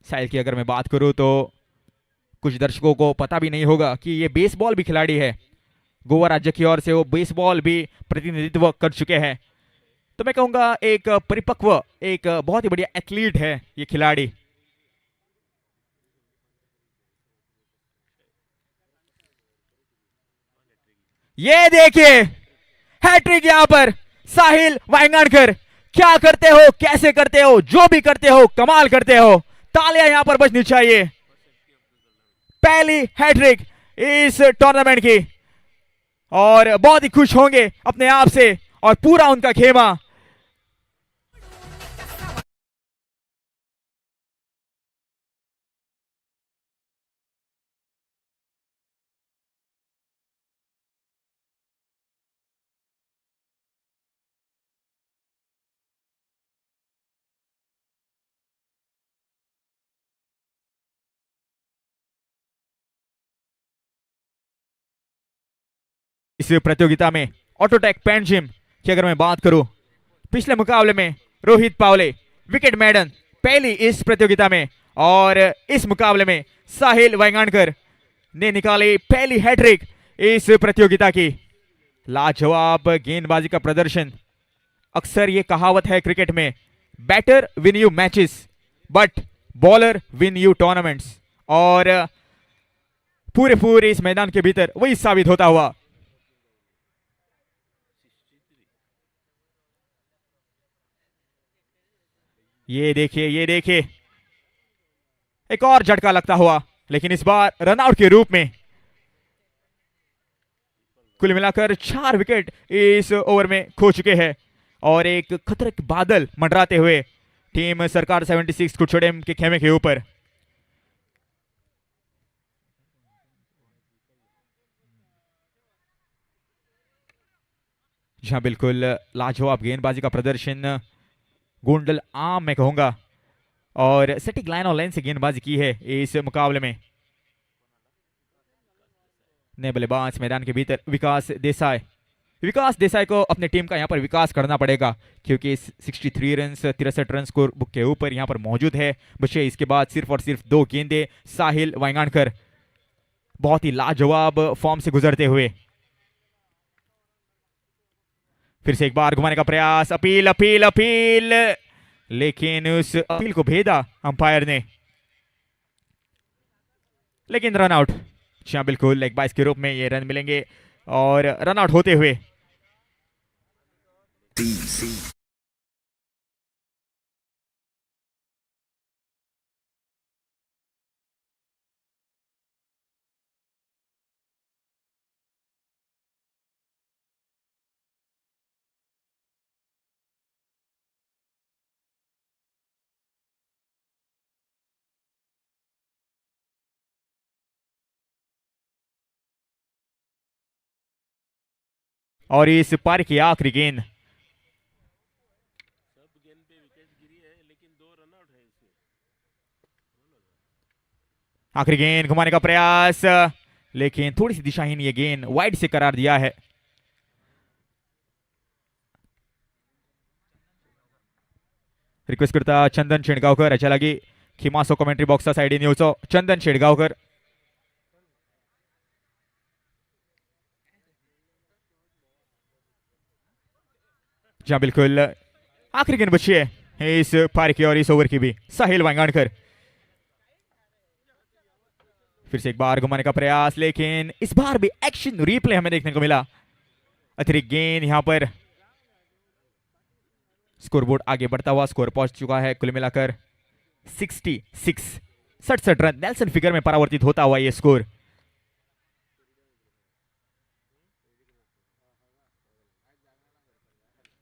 साहिल की अगर मैं बात करूं तो कुछ दर्शकों को पता भी नहीं होगा कि ये बेसबॉल भी खिलाड़ी है, गोवा राज्य की ओर से वो बेसबॉल भी प्रतिनिधित्व कर चुके हैं। तो मैं कहूंगा एक परिपक्व, एक बहुत ही बढ़िया एथलीट है ये खिलाड़ी। ये देखिए हैट्रिक यहां पर साहिल वांगणकर, क्या करते हो, कैसे करते हो, जो भी करते हो कमाल करते हो, तालियां यहां पर बजनी चाहिए। पहली हैट्रिक इस टूर्नामेंट की, और बहुत ही खुश होंगे अपने आप से, और पूरा उनका खेमा। इस प्रतियोगिता में ऑटोटैक पेंजिम की अगर मैं बात करूं, पिछले मुकाबले में रोहित पावले विकेट मैडन पहली इस प्रतियोगिता में, और इस मुकाबले में साहिल वांगणकर ने निकाली पहली हैट्रिक इस प्रतियोगिता की। लाजवाब गेंदबाजी का प्रदर्शन। अक्सर ये कहावत है क्रिकेट में, batter win you matches but bowler win you tournaments, और पूरे इस मैदान के भीतर वही साबित होता हुआ। ये देखिए एक और झटका लगता हुआ, लेकिन इस बार रनआउट के रूप में। कुल मिलाकर 4 विकेट इस ओवर में खो चुके हैं, और एक खतरे के बादल मंडराते हुए टीम सरकार 76 कुछोड़ेम के खेमे के ऊपर। जहां बिल्कुल लाजवाब गेंदबाजी का प्रदर्शन, गोंडल आम मैं कहूंगा, और सेटिंग लाइन और लाइन से गेंदबाजी की है इस मुकाबले में। नए बल्लेबाज मैदान के भीतर विकास देसाई को अपने टीम का यहां पर विकास करना पड़ेगा, क्योंकि 63 रन 63 रन स्कोर बुक के ऊपर यहां पर मौजूद है। बचे इसके बाद सिर्फ और सिर्फ 2 गेंदे। साहिल वांगणकर बहुत ही लाजवाब फॉर्म से गुजरते हुए। फिर से एक बार घुमाने का प्रयास, अपील, लेकिन उस अपील को भेदा अंपायर ने, लेकिन रन आउट। जी बिल्कुल, लेग बाइस के रूप में ये रन मिलेंगे, और रन आउट होते हुए। और इस पारी की आखिरी गेंद, आखिरी गेंद घुमाने का प्रयास, लेकिन थोड़ी सी दिशाहीन ये गेंद वाइड से करार दिया है। रिक्वेस्ट करता चंदन शेडगावकर हेच्या लागी खिमासो कमेंट्री बॉक्सा सायडीन येवचो चंदन शेडगावकर। जहां बिल्कुल आखिरी गेंद बची है इस पारी की और इस ओवर की भी। साहिल वांगाणकर फिर से एक बार घुमाने का प्रयास, लेकिन इस बार भी एक्शन रिप्ले हमें देखने को मिला। अतिरिक्त गेंद यहां पर। स्कोरबोर्ड आगे बढ़ता हुआ स्कोर पहुंच चुका है कुल मिलाकर 66 67 रन नेल्सन फिगर में परावर्तित होता हुआ ये स्कोर।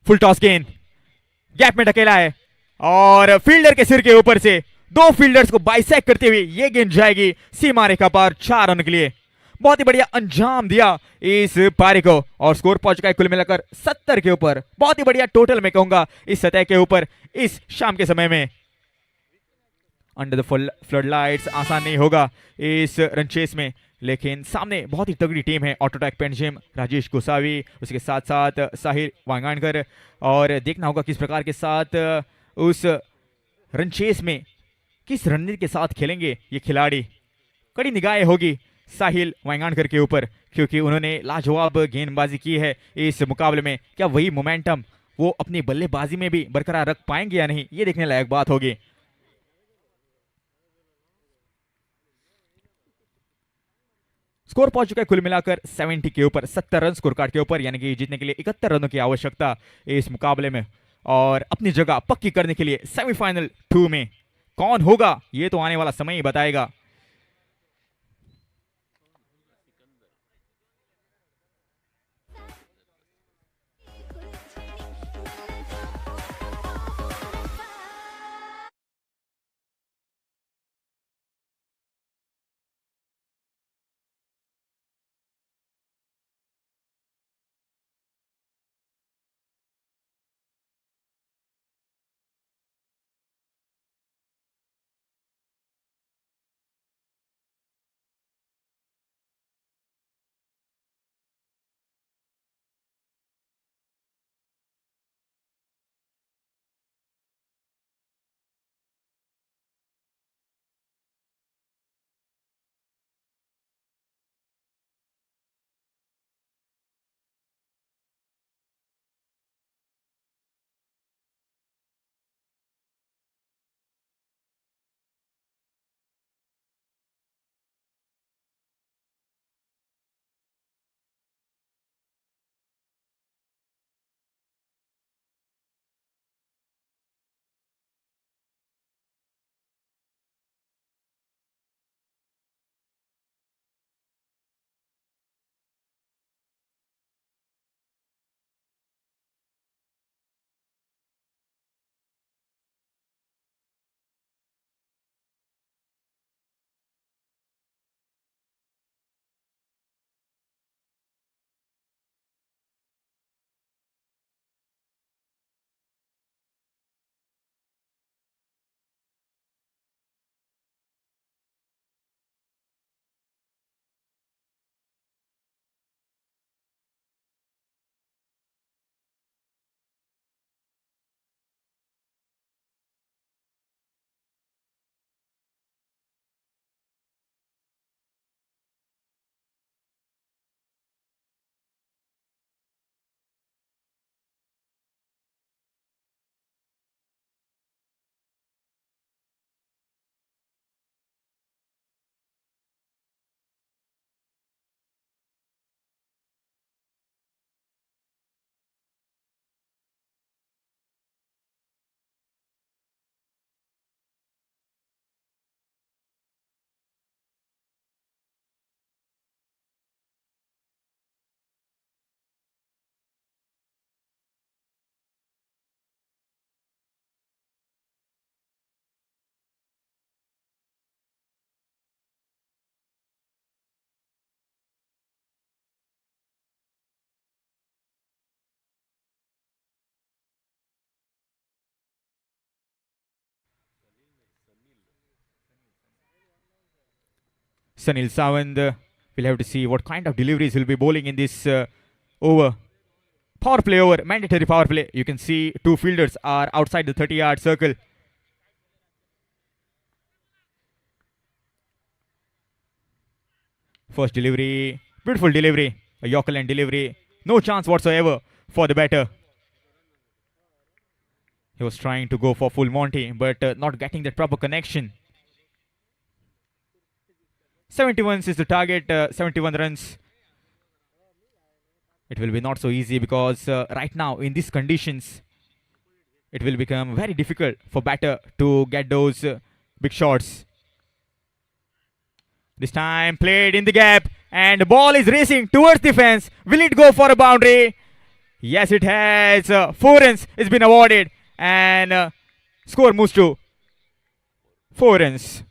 फुल टॉस गेंद गैप में ढकेला है और फील्डर के सिर के ऊपर से दो फील्डर्स को बाइसेक करते हुए ये गेंद जाएगी सीमा रेखा पार 4 रन के लिए। बहुत ही बढ़िया अंजाम दिया इस पारी को और स्कोर पहुंच चुका है कुल मिलाकर 70 के ऊपर। बहुत ही बढ़िया टोटल मैं कहूंगा इस सतह के ऊपर इस शाम के समय में। अंडर द फ्लड लाइट्स आसान नहीं होगा इस रन चेस में, लेकिन सामने बहुत ही तगड़ी टीम है। ऑटोटैक पेंजिम, राजेश गोसावी, उसके साथ साथ साहिल वांगाणकर, और देखना होगा किस प्रकार के साथ उस रन चेस में किस रणनीति के साथ खेलेंगे ये खिलाड़ी। कड़ी निगाहें होगी साहिल वांगाणकर के ऊपर, क्योंकि उन्होंने लाजवाब गेंदबाजी की है इस मुकाबले में। क्या वही मोमेंटम वो अपनी बल्लेबाजी में भी बरकरार रख पाएंगे या नहीं, ये देखने लायक बात होगी। स्कोर पहुंच चुका है कुल मिलाकर 70 के ऊपर, 70 रन स्कोर कार्ड के ऊपर, यानी कि जीतने के लिए 71 रनों की आवश्यकता इस मुकाबले में। और अपनी जगह पक्की करने के लिए सेमीफाइनल 2 में कौन होगा ये तो आने वाला समय ही बताएगा। Sanil Sawant We'll have to see what kind of deliveries will be bowling in this over. Power play over, mandatory power play. You can see two fielders are outside the 30-yard circle. First delivery, beautiful delivery, a Yorker land delivery. No chance whatsoever for the batter. He was trying to go for full Monty, but not getting that proper connection. 71 is the target, 71 runs. It will be not so easy because right now in these conditions, it will become very difficult for batter to get those big shots. This time played in the gap and the ball is racing towards the fence. Will it go for a boundary? Yes, it has. 4 runs has been awarded and score moves to 4 runs.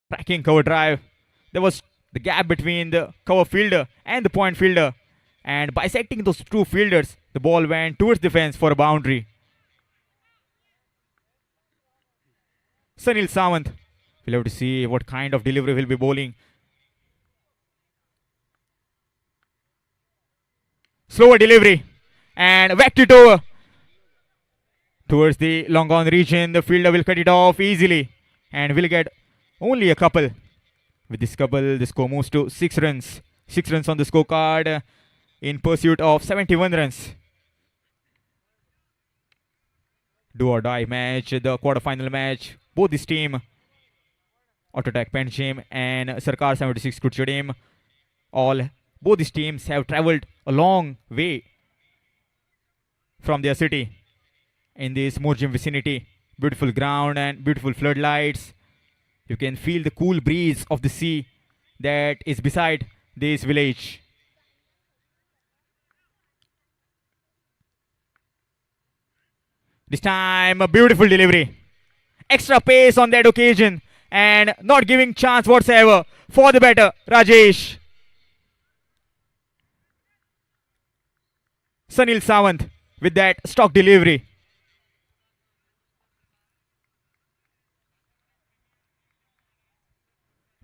Tracking cover drive. There was the gap between the cover fielder and the point fielder, and bisecting those two fielders, the ball went towards the fence for a boundary. Sunil Sawant. We'll have to see what kind of delivery will be bowling. Slower delivery and whacked it over towards the long on region. The fielder will cut it off easily and will get only a couple. With this couple, the score moves to 6 runs. 6 runs on the scorecard in pursuit of 71 runs. Do or die match, the quarterfinal match. Both this team, Auto Attack Panjim and Sarkar 76 Kurchadim, both these teams have travelled a long way from their city in this Morjim vicinity. Beautiful ground and beautiful floodlights. You can feel the cool breeze of the sea that is beside this village. This time a beautiful delivery. Extra pace on that occasion and not giving chance whatsoever for the batter, Rajesh. Sunil Sawant with that stock delivery.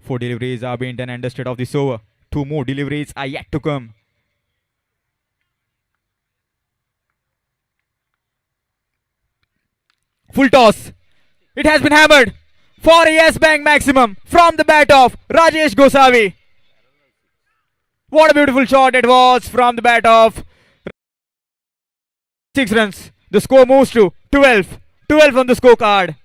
Four deliveries are being done and dusted off this over. 2 more deliveries are yet to come. Full toss. It has been hammered for a yes bang maximum from the bat of Rajesh Gosavi. What a beautiful shot it was from the bat of 6 runs. The score moves to 12. 12 on the scorecard.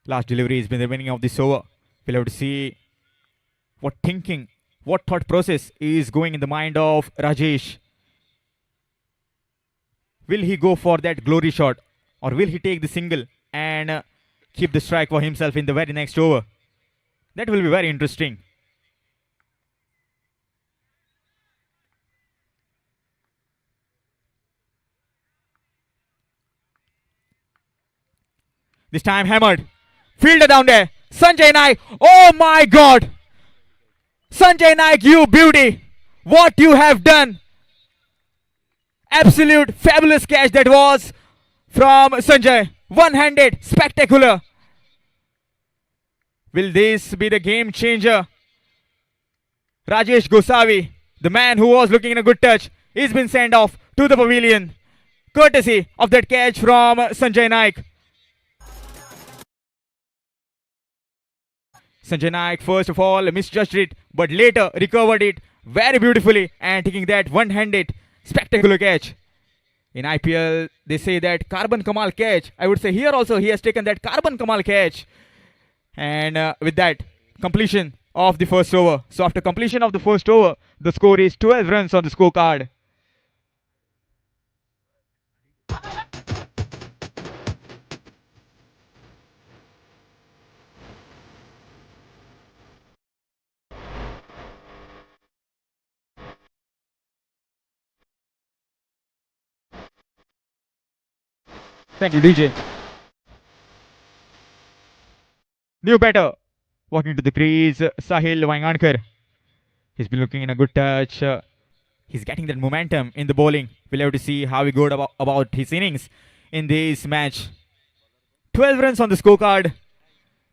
Last delivery has been the winning of this over. We'll have to see what thinking, what thought process is going in the mind of Rajesh. Will he go for that glory shot or will he take the single and keep the strike for himself in the very next over? That will be very interesting. This time hammered. Fielder down there. Sanjay Naik. Oh my God. Sanjay Naik, you beauty. What you have done. Absolute fabulous catch that was from Sanjay. One-handed. Spectacular. Will this be the game changer? Rajesh Gosavi, the man who was looking in a good touch, is been sent off to the pavilion. Courtesy of that catch from Sanjay Naik. Sanjay Naik first of all misjudged it, but later recovered it very beautifully and taking that one-handed spectacular catch. In IPL, they say that Carbon Kamal catch. I would say here also he has taken that Carbon Kamal catch. And with that, completion of the first over. So after completion of the first over, the score is 12 runs on the scorecard. Thank you, DJ. New batter walking to the crease, Sahil Wangankar. He's been looking in a good touch. He's getting that momentum in the bowling. We'll have to see how he goes about his innings in this match. 12 runs on the scorecard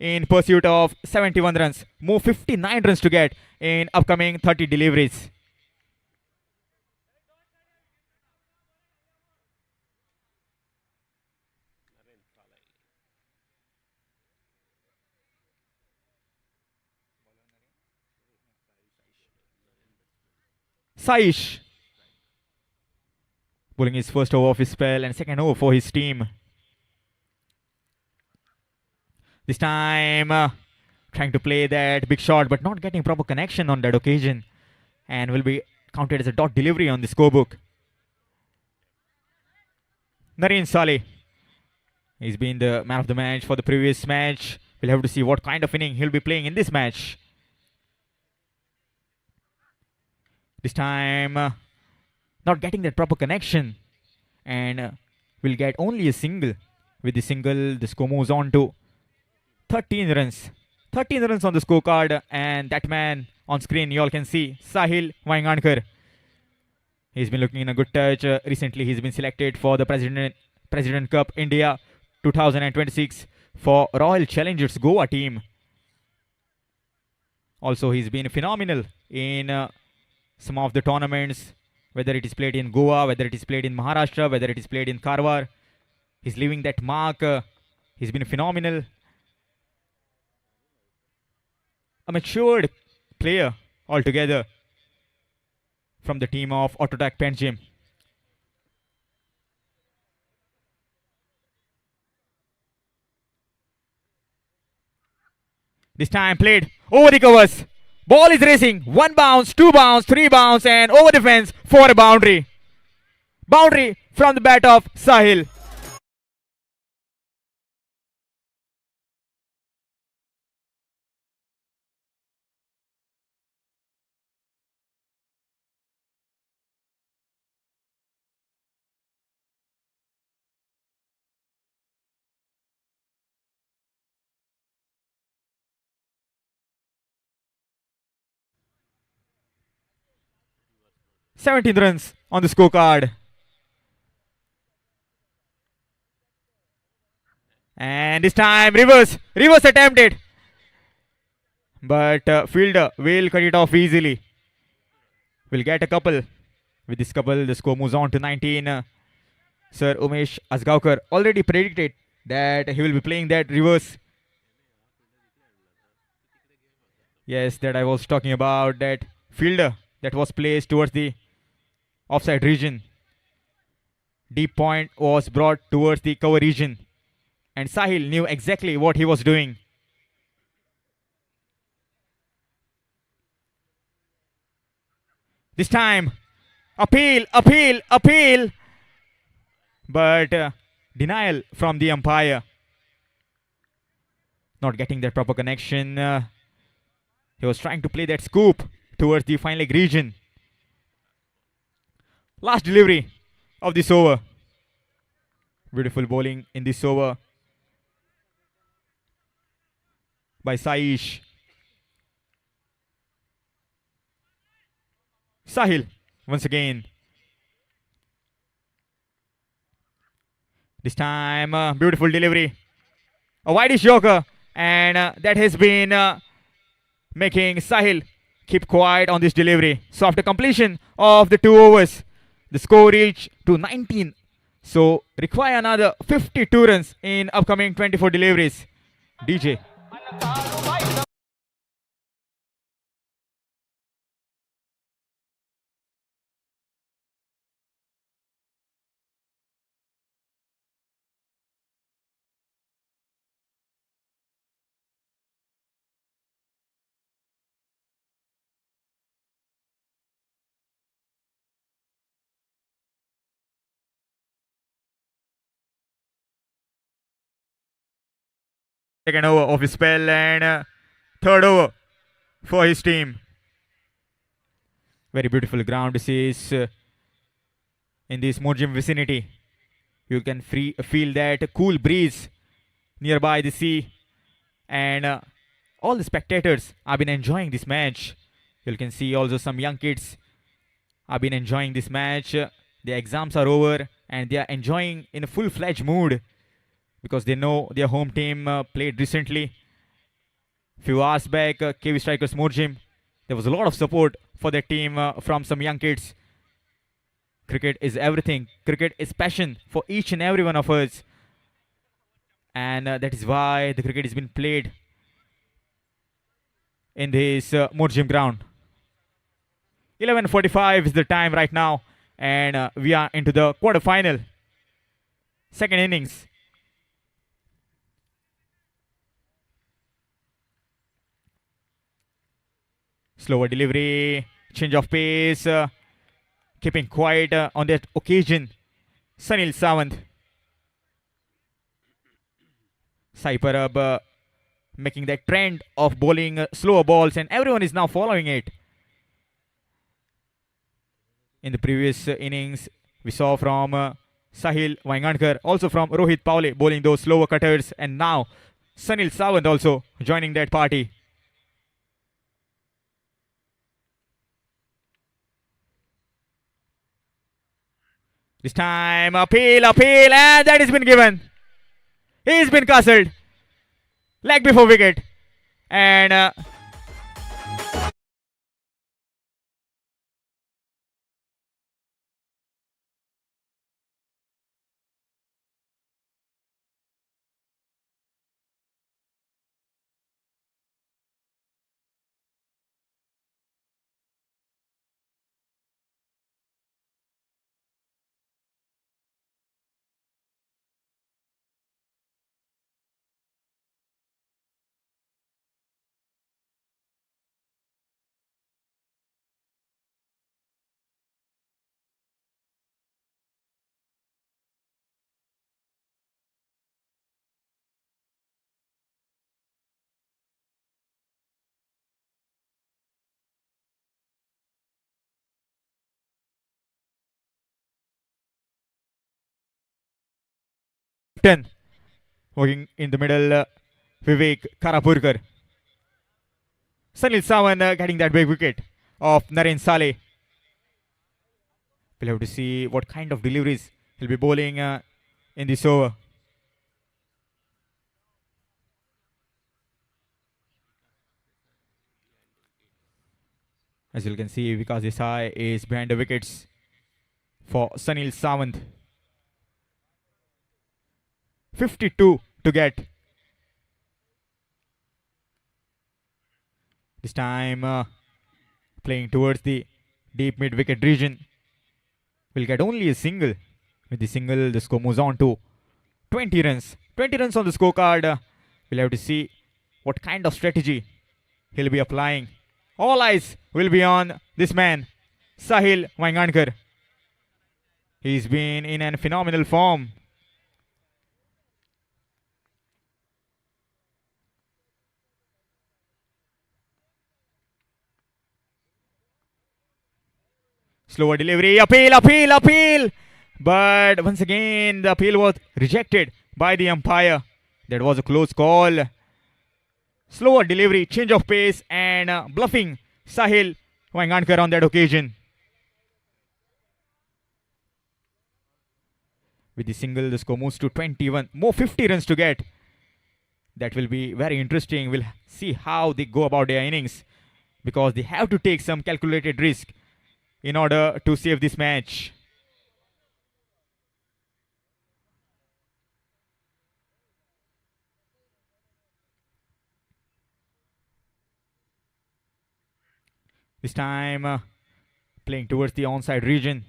in pursuit of 71 runs. More 59 runs to get in upcoming 30 deliveries. Saish bowling his first over of his spell and second over for his team. This time trying to play that big shot but not getting proper connection on that occasion, and will be counted as a dot delivery on the scorebook. Nareen Saleh, he's been the man of the match for the previous match. We'll have to see what kind of inning he'll be playing in this match. This time not getting that proper connection, and will get only a single. With the single, the score moves on to 13 runs. 13 runs on the scorecard, and that man on screen you all can see, Sahil Vaingankar. He's been looking in a good touch. Recently he's been selected for the President Cup India 2026 for Royal Challengers Goa team. Also he's been phenomenal in some of the tournaments, whether it is played in Goa, whether it is played in Maharashtra, whether it is played in Karwar. He's leaving that mark. He's been phenomenal. A matured player altogether from the team of Autotac Panjim. This time played over the covers. Ball is racing. 1 bounce, 2 bounce, 3 bounce, and over defense for a boundary. Boundary from the bat of Sahil. "17 runs on the scorecard. And this time reverse attempted. But fielder will cut it off easily. Will get a couple. With this couple, the score moves on to 19. Sir Umesh Asgaonkar already predicted that he will be playing that reverse. Yes, that I was talking about, that fielder that was placed towards the offside region. Deep point was brought towards the cover region, and Sahil knew exactly what he was doing. This time, appeal, but denial from the umpire. Not getting that proper connection. He was trying to play that scoop towards the fine leg region. Last delivery of this over. Beautiful bowling in this over by Saish. Sahil once again. This time, beautiful delivery. A wideish Yorker, and that has been making Sahil keep quiet on this delivery. So after completion of the 2 overs, the score reached to 19. So require another 52 runs in upcoming 24 deliveries. DJ. Second over of his spell, and third over for his team. Very beautiful ground this is in this Mojim vicinity. You can feel that cool breeze nearby the sea, and all the spectators have been enjoying this match. You can see also some young kids have been enjoying this match. Their exams are over and they are enjoying in a full-fledged mood because they know their home team played recently. Few hours back, KV Strikers Morjim, there was a lot of support for their team from some young kids. Cricket is everything. Cricket is passion for each and every one of us. And that is why the cricket has been played in this Morjim ground. 11:45 is the time right now. And we are into the quarter-final. Second innings. Slower delivery, change of pace, keeping quiet on that occasion. Sunil Sawant. Sai Parab making that trend of bowling slower balls, and everyone is now following it. In the previous innings, we saw from Sahil Vaingankar, also from Rohit Paule bowling those slower cutters, and now Sunil Sawant also joining that party. This time, appeal, and that has been given. He's been castled. Leg before wicket. And captain working in the middle, Vivek Karapurkar. Sunil Sawant getting that big wicket of Naren Saleh. We'll have to see what kind of deliveries he'll be bowling in this over. As you can see, Vikas Desai is behind the wickets for Sunil Sawant. 52 to get. This time playing towards the deep mid-wicket region. Will get only a single. With the single, the score moves on to 20 runs. 20 runs on the scorecard. We'll have to see what kind of strategy he'll be applying. All eyes will be on this man, Sahil Vaingankar. He's been in a phenomenal form. Slower delivery, appeal. But once again, the appeal was rejected by the umpire. That was a close call. Slower delivery, change of pace, and bluffing Sahil Vaingankar on that occasion. With the single, the score moves to 21. More 50 runs to get. That will be very interesting. We'll see how they go about their innings, because they have to take some calculated risk in order to save this match. This time playing towards the onside region.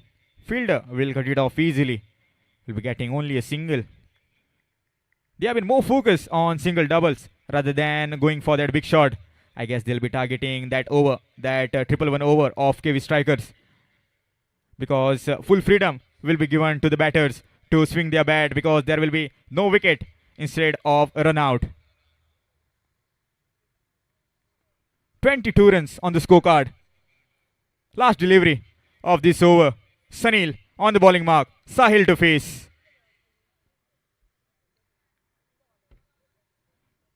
Fielder will cut it off easily. Will be getting only a single. They have been more focused on single doubles rather than going for that big shot. I guess they'll be targeting that over, that 1-1 over of KV Strikers, because full freedom will be given to the batters to swing their bat, because there will be no wicket instead of a run out. 22 runs on the scorecard. Last delivery of this over. Sunil on the bowling mark. Sahil to face.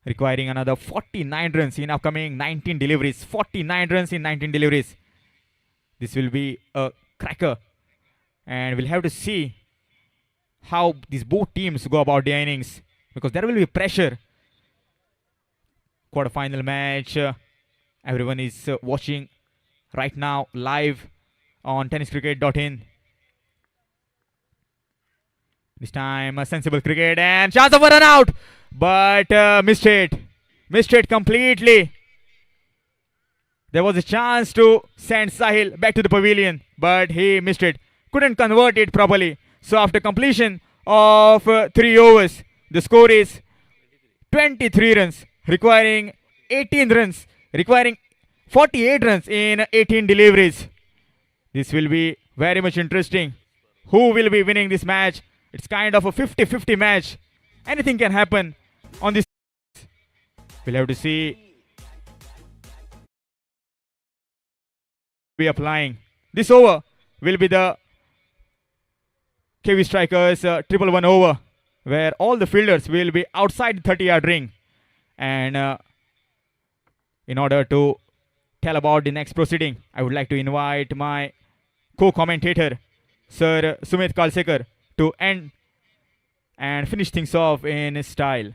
requiring another 49 runs in upcoming 19 deliveries. 49 runs in 19 deliveries. This will be a cracker, and we'll have to see how these both teams go about their innings, because there will be pressure. Quarterfinal match. Everyone is watching right now live on tenniscricket.in. This time a sensible cricket and chance of a run out, but missed it completely. There was a chance to send Sahil back to the pavilion, but he missed it. Couldn't convert it properly. So after completion of 3 overs, the score is 23 runs, requiring 18 runs, requiring 48 runs in 18 deliveries. This will be very much interesting. Who will be winning this match? It's kind of a 50-50 match. Anything can happen on this. We'll have to see. Be applying. This over will be the KV Strikers 111 over, where all the fielders will be outside the 30-yard ring. And in order to tell about the next proceeding, I would like to invite my co-commentator, Sir Sumit Kalsekar, to end and finish things off in his style.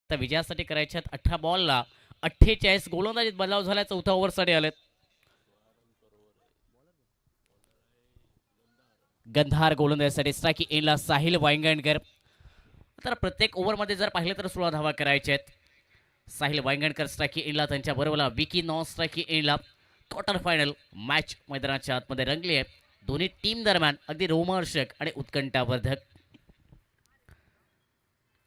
तर विजयासाठी करायच्यात 18 बॉलला 48 गोलंदाजीत बदलाव झाला. चौथ्या ओव्हरसाठी आलेत. Gandhar गोलंदाजीसाठी strike एंडला साहिल वांगणकर. तर प्रत्येक ओव्हरमध्ये जर पाहिलं तर 16 धावा करायच्या आहेत. साहिल वांगणकर स्ट्राईक एंडला, त्यांच्या बरोबरला विकी नॉन स्ट्राईक एंडला. क्वार्टर फायनल मॅच मैदानाच्या आतमध्ये रंगली आहे. दोन्ही टीम दरम्यान अगदी रोमहर्षक आणि उत्कंठावर्धक.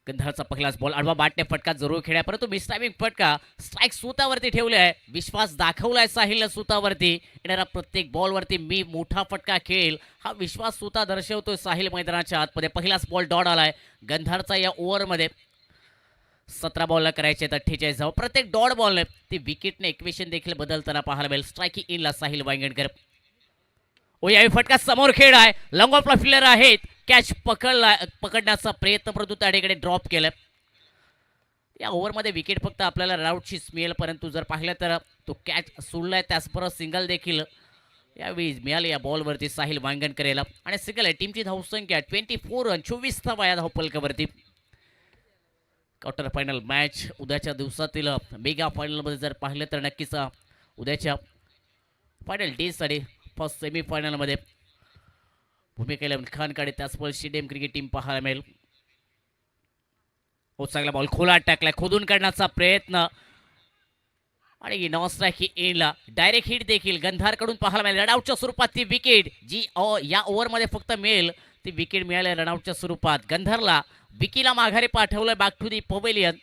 गंधारचा पहिलाच बॉल आडवा बाटने फटका जरूर खेळ्या, परंतु मिसटायमिंग फटका. स्ट्राईक सुतावरती ठेवले आहे. विश्वास दाखवलाय साहिलनं सुतावरती. येणारा प्रत्येक बॉलवरती मी मोठा फटका खेळेल हा विश्वास सुता दर्शवतोय साहिल मैदानाच्या आतमध्ये. पहिलाच बॉल डॉट आलाय गंधारचा या ओव्हरमध्ये. 17 बॉलला करायचे आहेत 48 धावा. प्रत्येक डॉट बॉलने ती विकेटने इक्वेशन देखील बदलताना पाहायला मिळेल. स्ट्राईक इनला साहिल वांगणकर. यावेळी फटका समोर खेळ आहे. लॉंग ऑफला फिल्डर आहेत. कॅच पकडण्याचा प्रयत्न, परंतु त्या ठिकाणी ड्रॉप केलं. या ओव्हरमध्ये विकेट फक्त आपल्याला रनआउटचीच मिळेल, परंतु जर पाहिलं तर तो कॅच सोडलाय, त्याचबरोबर सिंगल देखील यावेळी मिळाले या बॉलवरती साहिल वांगणकर याला. आणि सिंगल आहे. टीमची धावसंख्या 24 रन, 24 धावा या धावफलकावरती. क्वार्टर फायनल मॅच उद्याच्या दिवसातील मेगा फायनलमध्ये जर पाहिलं तर नक्कीच उद्याच्या फायनल डेसाठी फर्स्ट सेमीफायनलमध्ये भूमिकेला खानकडे त्याचबरोबर स्टेडियम क्रिकेट टीम पाहायला मिळेल. चांगला बॉल खोला टाकलाय, खोदून काढण्याचा प्रयत्न आणि नॉन स्ट्राईक एंडला डायरेक्ट हिट देखील गंधारकडून पाहायला मिळेल. रनआउटच्या स्वरूपात ती विकेट जी या ओव्हरमध्ये फक्त मिळेल ती विकेट मिळाली रनआउटच्या स्वरूपात. गंधारला विकीला माघारी पाठवलं बॅक टू दी पवेलियन.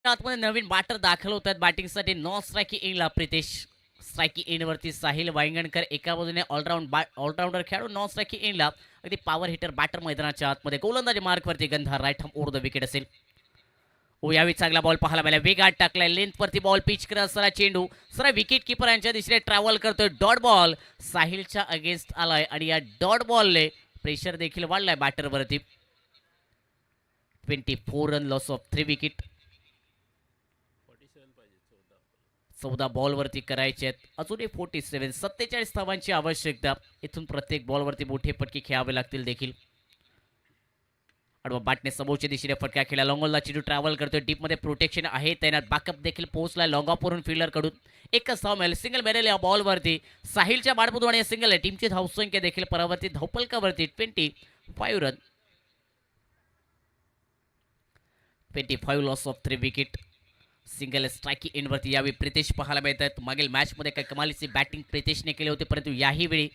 आतमध्ये नवीन बॅटर दाखल होत आहेत बॅटिंगसाठी. नॉन स्ट्राईक एंडला प्रितेश. स्ट्राईक एंडवरती साहिल वांगणकर. एका बाजूने ऑलराऊंडर खेळाडू. नॉन स्ट्राईक एंडला अगदी पॉवर हिटर बॅटर मैदानाच्या आतमध्ये. गोलंदाजी मार्कवरती Gandhar. Right arm over the wicket असेल. यावेळी चांगला बॉल पाहायला मिळाला. वेगात टाकलाय. लेंथवरती बॉल पिच करत असताना चेंडू सरळ विकेट किपर यांच्या दिशेने ट्रॅव्हल करतोय. डॉट बॉल साहिलच्या अगेन्स्ट आलाय आणि या डॉट बॉलने प्रेशर देखील वाढलाय बॅटरवरती. 24 रन, लॉस ऑफ 3 विकेट. 14 बॉलवरती करायचे आहेत अजूनही 47. 47 धावांची आवश्यकता. इथून प्रत्येक बॉलवरती मोठे फटके खेळावे लागतील देखील. आडवा बॅटने समोरच्या दिशेने फटका खेळला. लॉंगॉनला चेंडू ट्रॅव्हल करतोय. डीपमध्ये प्रोटेक्शन आहे तैनात. बॅकअप देखील पोहोचला लॉंगॉपवरून फिल्डरकडून. एकच धाव मिळेल. सिंगल मिळेल या बॉलवरती. साहिलच्या बाडबुद्वाड या सिंगल आहे. टीमची धावसंख्या देखील परावर्तित धावपलकावरती 25 run. 25 loss of 3 wicket. Single strike इनवरती यावेळी प्रितेश पाहायला मिळत आहेत. मागील मॅचमध्ये काही कमालीची बॅटिंग प्रितेशने केली होती, परंतु याही वेळी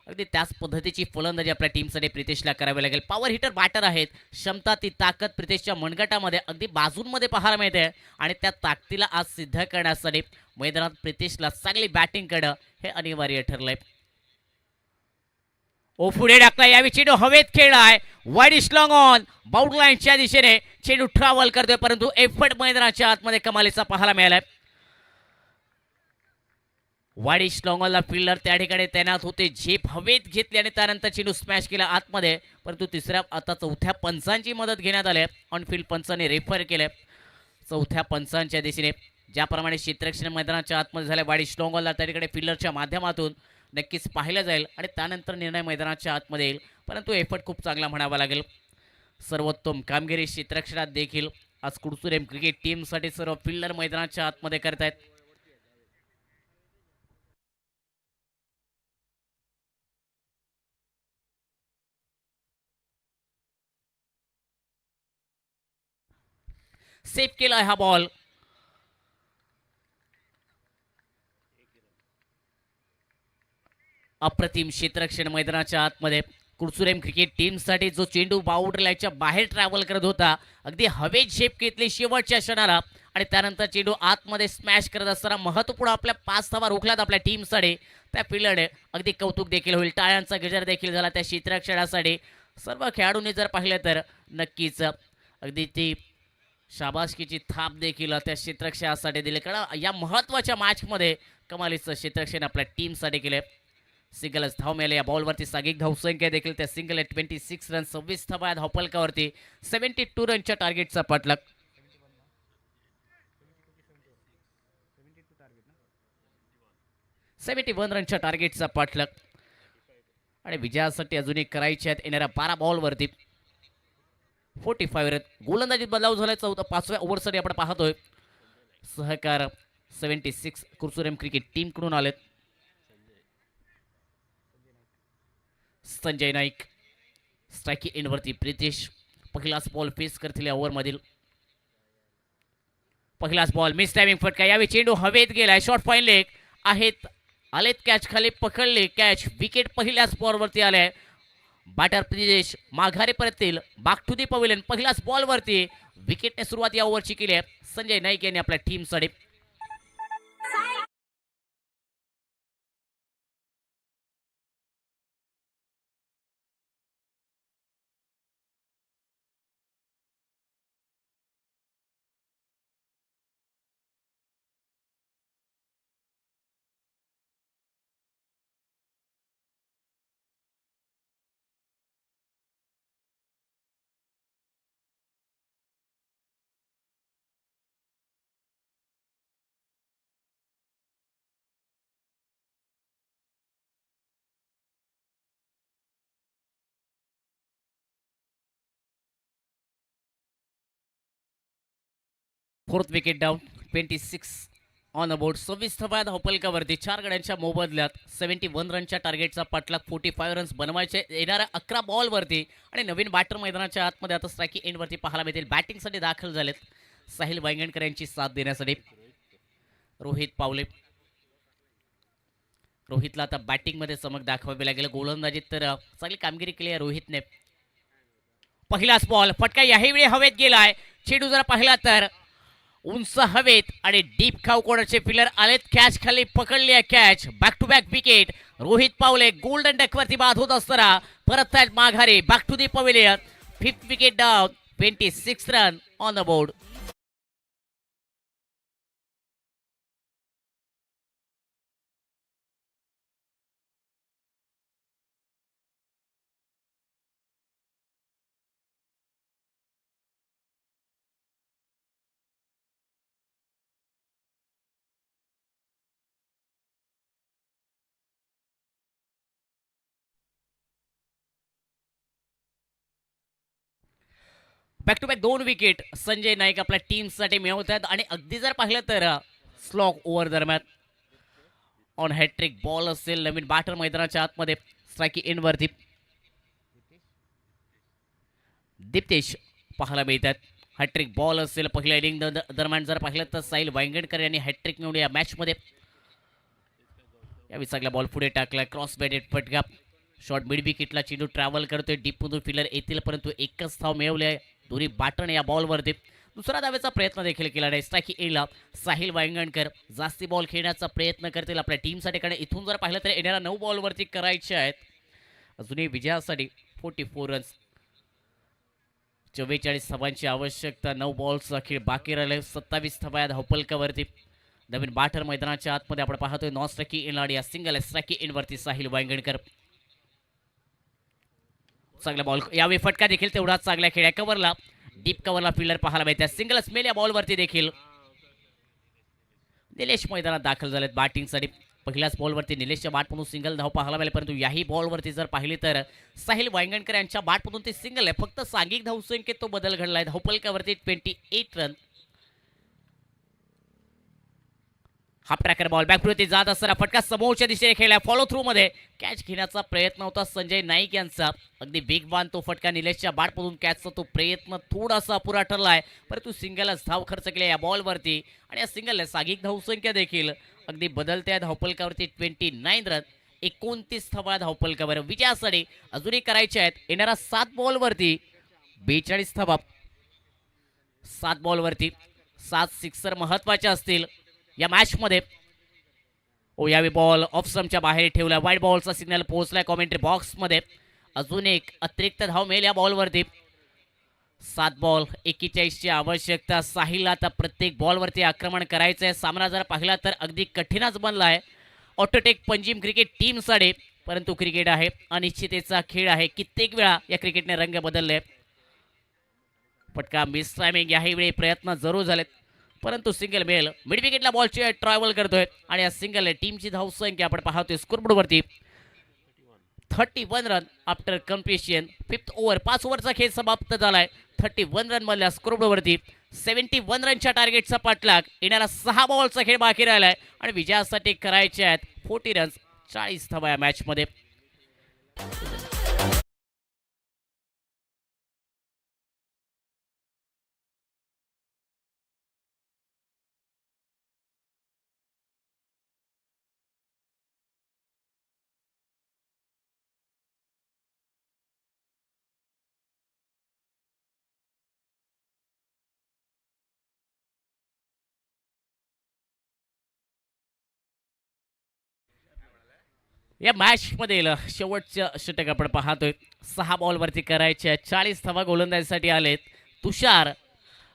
अगदी त्याच पद्धतीची फलंदाजी आपल्या टीमसाठी प्रितेशला करावी लागेल. पॉवर हिटर बॅटर आहेत. क्षमता ती ताकद प्रितेशच्या मनगटामध्ये अगदी बाजूंमध्ये पाहायला मिळते आणि त्या ताकदीला आज सिद्ध करण्यासाठी मैदानात प्रितेशला चांगली बॅटिंग करणं हे अनिवार्य ठरलंय. ओ पुढे टाकला. यावेळी चेंडू हवेत खेळलाय. वाईडिश लॉंग ऑन बाउंड लाईनच्या दिशेने चेंडू ट्रॅव्हल करतोय, परंतु एफर्ट मैदानाच्या आतमध्ये कमालीचा पाहायला मिळालाय. वाईडिश लॉंगॉनला फिल्डर त्या ठिकाणी तैनात होते. झेप हवेत घेतली आणि त्यानंतर चेंडू स्मॅश केला आतमध्ये, परंतु आता चौथ्या पंचांची मदत घेण्यात आली. ऑनफिल्ड पंचांनी रेफर केले. चौथ्या पंचांच्या दिशेने ज्याप्रमाणे क्षेत्ररक्षण मैदानाच्या आतमध्ये झाले, वाईडिश लॉंगॉनला त्या ठिकाणी फिल्डरच्या माध्यमातून नक्कीच पाहिलं जाईल आणि त्यानंतर निर्णय मैदानाच्या आतमध्ये येईल, परंतु एफर्ट खूप चांगला म्हणावा लागेल. सर्वोत्तम कामगिरी क्षेत्ररक्षणात देखील आज कुडचुरेम क्रिकेट टीमसाठी सर्व फिल्डर मैदानाच्या आतमध्ये करतायत. सेफ केला हा बॉल. अप्रतिम क्षेत्ररक्षण मैदानाच्या आतमध्ये कुडचुरेम क्रिकेट टीमसाठी जो चेंडू बाउंड्री लाईनच्या बाहेर ट्रॅव्हल करत होता, अगदी हवेत झेप घेतली शेवटच्या क्षणाला आणि त्यानंतर चेंडू आतमध्ये स्मॅश करत असताना महत्त्वपूर्ण आपल्या 5 धावा रोखल्यात आपल्या टीमसाठी. त्या फिल्डरने अगदी कौतुक देखील होईल. टाळ्यांचा गजर देखील झाला त्या क्षेत्ररक्षणासाठी. सर्व खेळाडूंनी जर पाहिलं तर नक्कीच अगदी ती शाबासकीची थाप देखील त्या क्षेत्ररक्षणासाठी दिली, कारण या महत्त्वाच्या मॅचमध्ये कमालीचं क्षेत्ररक्षण आपल्या टीमसाठी केलं. सिंगलच धाव मिळाले या बॉलवरती. सागिक धावसंख्या देखील त्या सिंगल 26 रन 26 धावा धावपलकावरती. 72 रनच्या टार्गेटचा पाठलाग. 71 रनच्या टार्गेटचा पाठलाग आणि विजयासाठी अजूनही करायचे आहेत येणाऱ्या 12 बॉलवरती. 45 रन. गोलंदाजीत बदलाव झाला. 5व्या ओव्हरसाठी आपण पाहतोय. सहकार 76 कुडचुरेम क्रिकेट टीमकडून आलेत. संजय नाईक स्ट्राईक इनवरती. प्रितेश पहिलाच बॉल फेस करतील या ओव्हरमधील. पहिलाच बॉल मिस टायमिंग फटका. यावेळी चेंडू हवेत गेलाय. शॉर्ट फाईन लेग आहेत. आलेत कॅच खाली पकडले. कॅच विकेट पहिल्याच बॉलवरती आलाय. बॅटर प्रितेश माघारी परततील. Back to the pavilion. पहिल्याच बॉलवरती विकेटने सुरुवात या ओव्हरची केली आहे संजय नाईक यांनी आपल्या टीमसाठी. Fourth wicket down. 26 on a board. 26 धावा धावपलकावरती. 4 गड्यांच्या मोबदल्यात 71 रनच्या टार्गेटचा पाठलाग. 45 रन्स बनवायचे येणाऱ्या 11 बॉलवरती आणि नवीन बॅटर मैदानाच्या आतमध्ये आता स्ट्राईक एंडवरती पाहायला मिळतील. बॅटिंगसाठी दाखल झालेत साहिल वांगणकर यांची साथ देण्यासाठी. रोहित पावले. रोहितला आता बॅटिंगमध्ये चमक दाखवावी लागेल. गोलंदाजीत तर चांगली कामगिरी केली आहे रोहितने. पहिलाच बॉल फटका याही वेळी हवेत गेलाय. चेंडू जरा पाहिला तर उंच हवेत आणि डीप खाऊ कोणाचे फिल्डर आलेत. कॅच खाली पकडली आहे. Catch back to back wicket. Rohit Pawale golden डकवरती बाद होत असताना परत आहेत माघारी. Back to the pavilion. 5th wicket down. 26 run on the board. Back to back 2 wicket Sanjay Naik आपल्या टीमसाठी मिळवतात आणि अगदी जर पाहिलं तर स्लॉग ओव्हर दरम्यान ऑन हॅट्रिक बॉल असेल नवीन बॅटर मैदानाच्या आतमध्ये स्ट्राईक इन वरती दीप्तेश पाहायला मिळतात. हॅट्रिक बॉल असेल पहिल्या इनिंग दरम्यान जर पाहिलं तर साहिल वांगणकर यांनी हॅट्रिक मिळवली या मॅचमध्ये. यावेळी चांगला बॉल पुढे टाकला क्रॉस बॅटेड फटका शॉर्ट मिड विकेटला चेंडू ट्रॅव्हल करतोय डीपमधून फिलर येतील परंतु एकच धाव मिळवले दोन्ही बाटण या बॉलवरती. दुसरा धावेचा प्रयत्न देखील केला नाही. स्ट्राईक इनला साहिल वांगणकर जास्ती बॉल खेळण्याचा प्रयत्न करतील आपल्या टीमसाठी कारण इथून जर पाहिलं तर येणाऱ्या 9 बॉलवरती करायचे आहेत अजूनही विजयासाठी 44 रन्स 44 धावांची आवश्यकता. 9 बॉल्सचा खेळ बाकी राहिले 27 धावा या धावपलकावरती. नवीन बाटर मैदानाच्या आतमध्ये आपण पाहतोय नॉन स्ट्राईकी इन या सिंगल स्ट्राईकी इन वरती साहिल वांगणकर. चांगला बॉल यावेळी फटका देखील तेवढाच चांगला खेळ कव्हरला डीप कव्हरला फिल्डर पाहायला मिळतात. सिंगल स्मेल या बॉलवरती देखील निलेश मैदानात दाखल झालेत बॅटिंगसाठी. पहिल्याच बॉलवरती निलेशच्या बॅटमधून सिंगल धाव पाहायला मिळाले परंतु याही बॉलवरती जर पाहिली तर साहिल वांगणकर यांच्या बॅटमधून ते सिंगल आहे. फक्त सांघिक धावसंख्येत तो बदल घडलाय. धावपलकावरती 28 रन. हाफ ट्रॅकर बॉल बॅकवरती जात असताना फटका समोरच्या दिशेने खेळला फॉलो थ्रू मध्ये कॅच घेण्याचा प्रयत्न होता संजय नाईक यांचा. अगदी वेगवान तो फटका निलेशच्या बॅटमधून कॅचचा तो प्रयत्न थोडासा अपुरा ठरलाय परंतु सिंगलच धाव खर्च केला या बॉलवरती आणि या सिंगलने सांघिक धावसंख्या देखील अगदी बदलत्या धावपलकावरती 29 रन 29 धावा धावपलकावर. विजयासाठी अजूनही करायचे आहेत येणाऱ्या 7 बॉलवरती 42 धावा. 7 बॉलवरती 7 सिक्सर महत्वाच्या असतील या मॅचमध्ये. ओ यावेळी बॉल ऑफ स्टंपच्या बाहेर ठेवला वाईट बॉलचा सिग्नल पोहोचलाय कॉमेंट्री बॉक्समध्ये. अजून एक अतिरिक्त धाव मिळेल या बॉलवरती. 7 बॉल 41 ची आवश्यकता. साहिलला आता प्रत्येक बॉलवरती आक्रमण करायचं आहे. सामना जर पाहिला तर अगदी कठीणच बनला आहे ऑटोटेक पंजीम क्रिकेट टीमसाठी परंतु क्रिकेट आहे अनिश्चिततेचा खेळ आहे. कित्येक वेळा या क्रिकेटने रंग बदलले. फटका मिस टायमिंग याही वेळी प्रयत्न जरूर झालेत परंतु सिंगल मिळेल. मिड विकेटला बॉलची ट्रॅव्हल करतोय आणि या सिंगल टीमची धावसंख्या आपण पाहतोय स्कोरबोर्डवरती 31 run after completion. 5th over 5 ओव्हरचा खेळ समाप्त झालाय. 31 रन मधल्या स्कोरबोर्डवरती 71 रनच्या टार्गेटचा पाठलाग. येणारा 6 बॉलचा खेळ बाकी राहिलाय आणि विजयासाठी करायचे आहेत 40 रन्स 40 धावा या मॅचमध्ये. या मॅचमध्ये शेवटचं षटक आपण पाहतोय 6 बॉलवरती करायचे 40 धावा गोलंदाजीसाठी आलेत. तुषार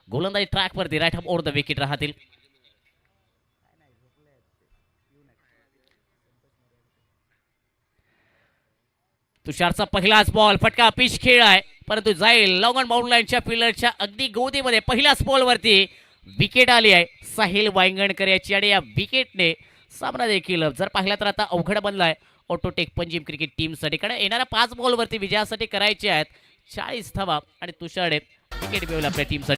गोलंदाजी ट्रॅकवरती राईट ओव्हर द विकेट राहतील. तुषारचा पहिलाच बॉल फटका पिच खेळ आहे परंतु जाईल लॉंग ऑन बाउंड लाईनच्या फिल्डरच्या अगदी गोदीमध्ये. पहिल्याच बॉलवरती विकेट आली आहे साहिल वांगणकर याची आणि या विकेटने सामना देखील जर पाहिला तर आता अवघड बनलाय ऑटोटेक पंजीम क्रिकेट टीमसाठी कारण येणाऱ्या 5 बॉलवरती विजयासाठी करायचे आहेत 40 धावा आणि तुषारने विकेट मिळवली आपल्या टीमसाठी.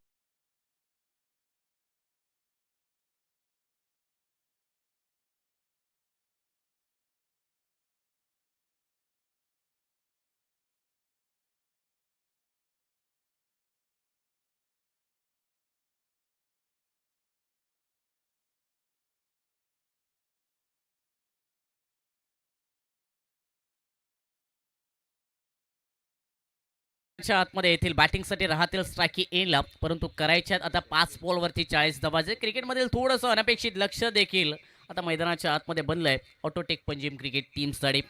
आतमध्ये येथील बॅटिंगसाठी राहतील स्ट्राईकी इनला परंतु करायच्यात आता 5 बॉलवरती 40 धावा. जे क्रिकेटमधील थोडंसं अनपेक्षित लक्ष देखील आता मैदानाच्या आतमध्ये बनलंय ऑटोटेक पंजीम क्रिकेट टीमसाठी.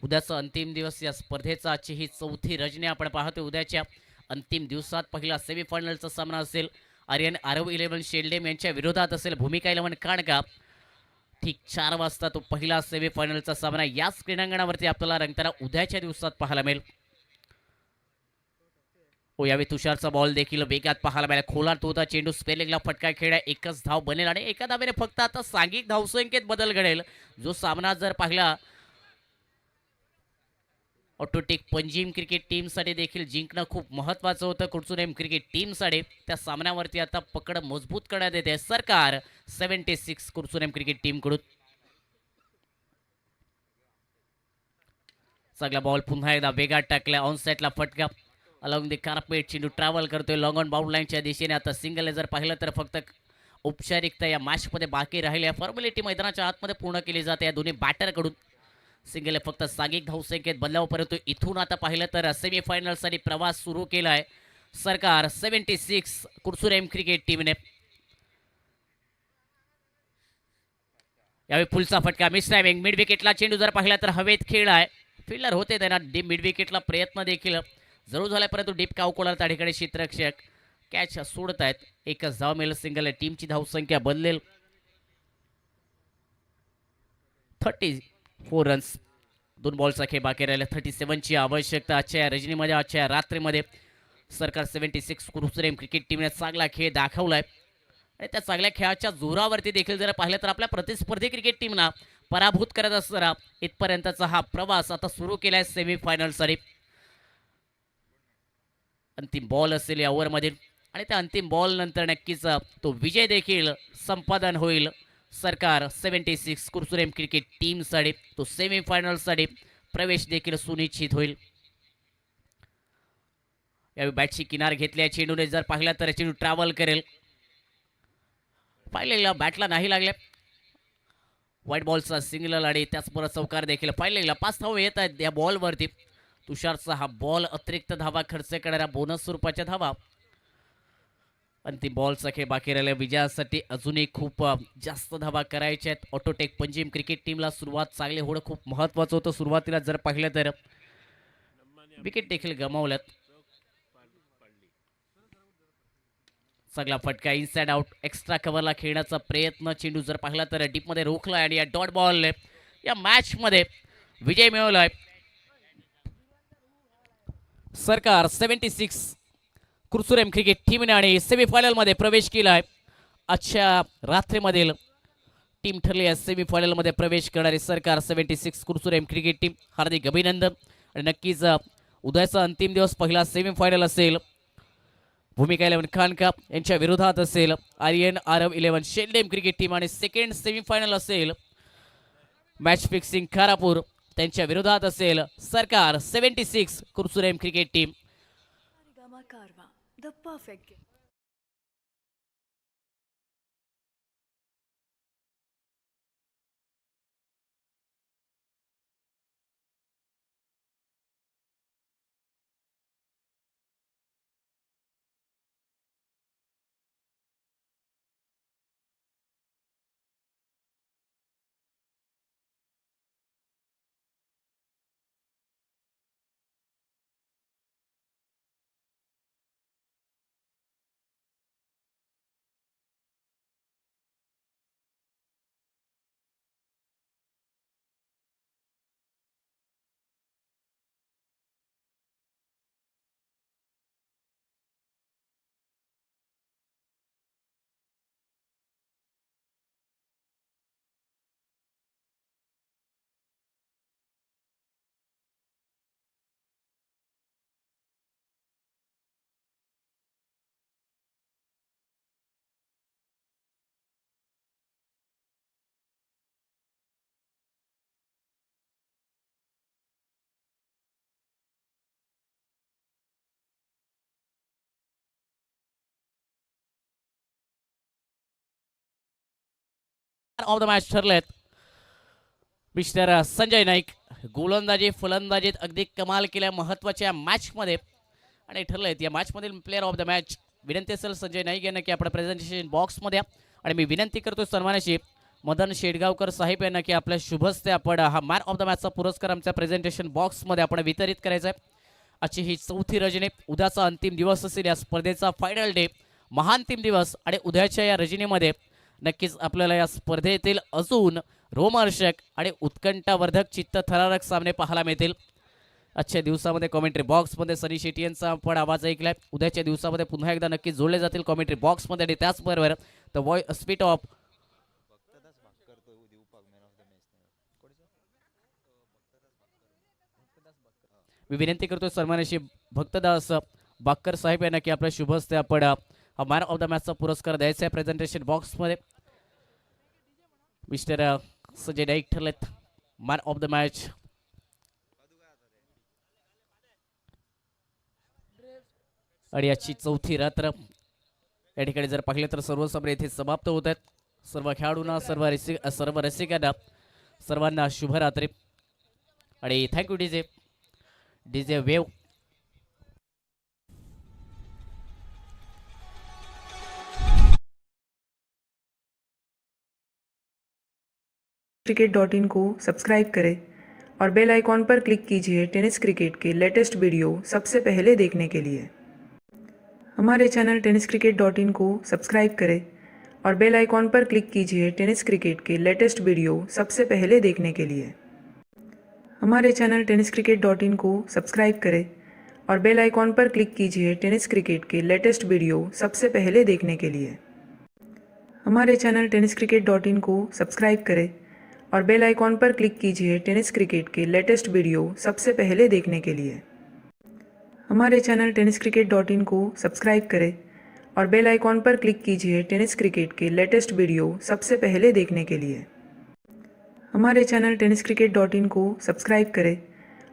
उद्याचा अंतिम दिवस या स्पर्धेचा आजची ही 4थी रजनी आपण पाहतोय. उद्याच्या अंतिम दिवसात पहिला सेमीफायनलचा सामना असेल आर्यन आरव 11 शेल्डेम यांच्या विरोधात असेल भूमिका 11 काणका. ठीक 4 वाजता तो पहिला सेमीफायनलचा सामना याच क्रीडांगणावरती आपल्याला रंगताना उद्याच्या दिवसात पाहायला मिळेल. ओ यावेळी तुषारचा बॉल देखील वेगात पाहायला मिळाला. खोला होता चेंडू स्पेलिंगला फटका खेळा एकच धाव बनेल आणि एका धावेने फक्त आता सांघिक धावसंख्येत बदल घडेल. जो सामना जर पाहिला ऑटोटेक पंजीम क्रिकेट टीमसाठी देखील जिंकणं खूप महत्त्वाचं होतं. कुडचुनेम क्रिकेट टीमसाठी त्या सामन्यावरती आता पकड मजबूत करण्यात येते. सरकार 76 कुडचुनेम क्रिकेट टीमकडून. सगळा बॉल पुन्हा एकदा वेगात टाकला. ऑन साईडला फटका अलॉंग दी कार्पेट. चेंडू ट्रॅव्हल करतोय लॉंग ऑन बाउंड लाईनच्या दिशेने. आता सिंगल जर पाहिलं तर फक्त औपचारिकता या मॅचमध्ये बाकी राहिल्या. फॉर्मॅलिटी मैदानाच्या आतमध्ये पूर्ण केली जाते या दोन्ही बॅटरकडून. सिंगल फक्त सांघिक धावसंख्येत बदलाव, परंतु इथून आता पाहिलं तर सेमीफायनलसाठी प्रवास सुरू केला आहे सरकार 76 कुडचुनेम क्रिकेट टीमने. यावेळी पुलचा फटका मिस टायमिंग. मिड विकेटला चेंडू जर पाहिला तर हवेत खेळ आहे. फिल्डर होते त्यांना डीप मिड विकेटला प्रयत्न देखील जरूर झाला, परंतु डीप काव कोळा त्या ठिकाणी क्षेत्ररक्षक कॅच सोडत आहेत. एकच धाव मिळेल. सिंगल टीमची धावसंख्या बदलेल. 34 रन्स. 2 बॉलचा खेळ बाकी राहिला. 37 ची आवश्यकता आजच्या या रजनीमध्ये, आजच्या या रात्रीमध्ये. सरकार 76 कुडचुनेम क्रिकेट टीमने चांगला खेळ दाखवलाय आणि त्या चांगल्या खेळाच्या जोरावरती देखील जर पाहिलं तर आपल्या प्रतिस्पर्धी क्रिकेट टीमना पराभूत करत असताना इथपर्यंतचा हा प्रवास आता सुरू केलाय सेमीफायनलसाठी. अंतिम बॉल असेल या ओव्हरमधील आणि त्या अंतिम बॉल नंतर नक्कीच तो विजय देखील संपादन होईल सरकार 76 कुडचुनेम क्रिकेट टीमसाठी. तो सेमीफायनलसाठी प्रवेश देखील सुनिश्चित होईल. यावेळी बॅटची किनार घेतल्या चेंडूने जर पाहिला तर चेंडू ट्रॅव्हल करेल. पाहिलेला बॅटला नाही लागले. व्हाईट बॉलचा सिंगल आणि त्याचबरोबर चौकार देखील पाहिलेला. 5 धावा येत आहेत या बॉलवरती. तुषारचा हा बॉल अतिरिक्त धावा खर्च करणाऱ्या बोनस स्वरूपाच्या धावा. अंतिम बॉलचा खेळ बाकी राहिला. विजयासाठी अजूनही खूप जास्त धावा करायच्या आहेत. ऑटोटेक पंजीम क्रिकेट टीमला सुरुवात चांगली होणं खूप महत्त्वाचं होतं. सुरुवातीला जर पाहिलं तर विकेट देखील गमावल्यात. सगळा फटका इनसाइड आउट. एक्स्ट्रा कव्हरला खेळण्याचा प्रयत्न. चेंडू जर पाहिला तर डीपमध्ये रोखला आणि या डॉट बॉलने या मॅचमध्ये विजय मिळवलाय सरकार 76 कुडचुनेम क्रिकेट टीमने आणि सेमीफायनलमध्ये प्रवेश केला आहे. आजच्या रात्रीमधील टीम ठरली आहे सेमीफायनलमध्ये प्रवेश करणारी सरकार 76 कुडचुनेम क्रिकेट टीम. हार्दिक अभिनंदन. आणि नक्कीच उद्याचा अंतिम दिवस पहिला सेमीफायनल असेल. भूमिका 11 खानका यांच्या विरोधात असेल आर्यन आरब 11 शेल्डेम क्रिकेट टीम आणि सेकंड सेमीफायनल असेल मॅच फिक्सिंग खारापूर त्यांच्या विरोधात असेल Sarkar 76 Kudchunem cricket team.
The perfect game.
Of the match ठरलेत मिस्टर संजय नाईक. गोलंदाजी फलंदाजीत अगदी कमाल केल्या महत्त्वाच्या मॅचमध्ये आणि ठरलेत या मॅचमधील प्लेअर ऑफ द मॅच. विनंती असेल संजय नाईक यांना की आपण प्रेझेंटेशन बॉक्समध्ये आणि मी विनंती करतो सन्मानाशी मदन शेडगावकर साहेब यांना की आपल्या शुभस्ते आपण हा मॅन ऑफ द मॅचचा पुरस्कार आमच्या प्रेझेंटेशन बॉक्समध्ये आपण वितरित करायचा आहे. आजची ही 4थी रजनी. उद्याचा अंतिम दिवस असेल या स्पर्धेचा फायनल डे, महांतिम दिवस आणि उद्याच्या या रजनीमध्ये नक्कीच आपल्याला या स्पर्धेतील अजून रोमहर्षक आणि उत्कंठावर्धक चित्तथरारक सामने पाहायला मिळतील. आजच्या दिवसामध्ये कॉमेंट्री बॉक्समध्ये सनी शेट्टी यांचा आपण आवाज ऐकलाय. उद्याच्या दिवसामध्ये पुन्हा एकदा नक्की जोडले जातील कॉमेंट्री बॉक्समध्ये आणि त्याचबरोबर द वॉइस स्पीट ऑफ मी विनंती करतो सन्माननीय भक्तदास बाक्कर साहेब यांना की आपल्या शुभ हस्ते आपण मॅन ऑफ द मॅचचा पुरस्कार द्यायचा आहे प्रेझेंटेशन बॉक्समध्ये. मिस्टर संजय नाईक ठरलेत मॅन ऑफ द मॅच. आणि याची चौथी रात्र या ठिकाणी जर पाहिले तर सर्व सामने येथे समाप्त होत आहेत. सर्व खेळाडूंना सर्व रसिकांना सर्वांना शुभरात्री आणि थँक्यू डीजे वेव.
cricket.in को सब्सक्राइब करें और बेल आइकॉन पर क्लिक कीजिए टेनिस क्रिकेट के लेटेस्ट वीडियो सबसे पहले देखने के लिए. हमारे चैनल tenniscricket.in को सब्सक्राइब करें और बेल आइकॉन पर क्लिक कीजिए टेनिस क्रिकेट के लेटेस्ट वीडियो सबसे पहले देखने के लिए. हमारे चैनल tenniscricket.in को सब्सक्राइब करें और बेल आइकॉन पर क्लिक कीजिए टेनिस क्रिकेट के लेटेस्ट वीडियो सबसे पहले देखने के लिए. हमारे चैनल tenniscricket.in को सब्सक्राइब करें और बेल आइकॉन पर क्लिक कीजिए टेनिस क्रिकेट के लेटेस्ट वीडियो सबसे पहले देखने के लिए. हमारे चैनल tenniscricket.in को सब्सक्राइब करें और बेल आइकॉन पर क्लिक कीजिए टेनिस क्रिकेट के लेटेस्ट वीडियो सबसे पहले देखने के लिए. हमारे चैनल tenniscricket.in को सब्सक्राइब करें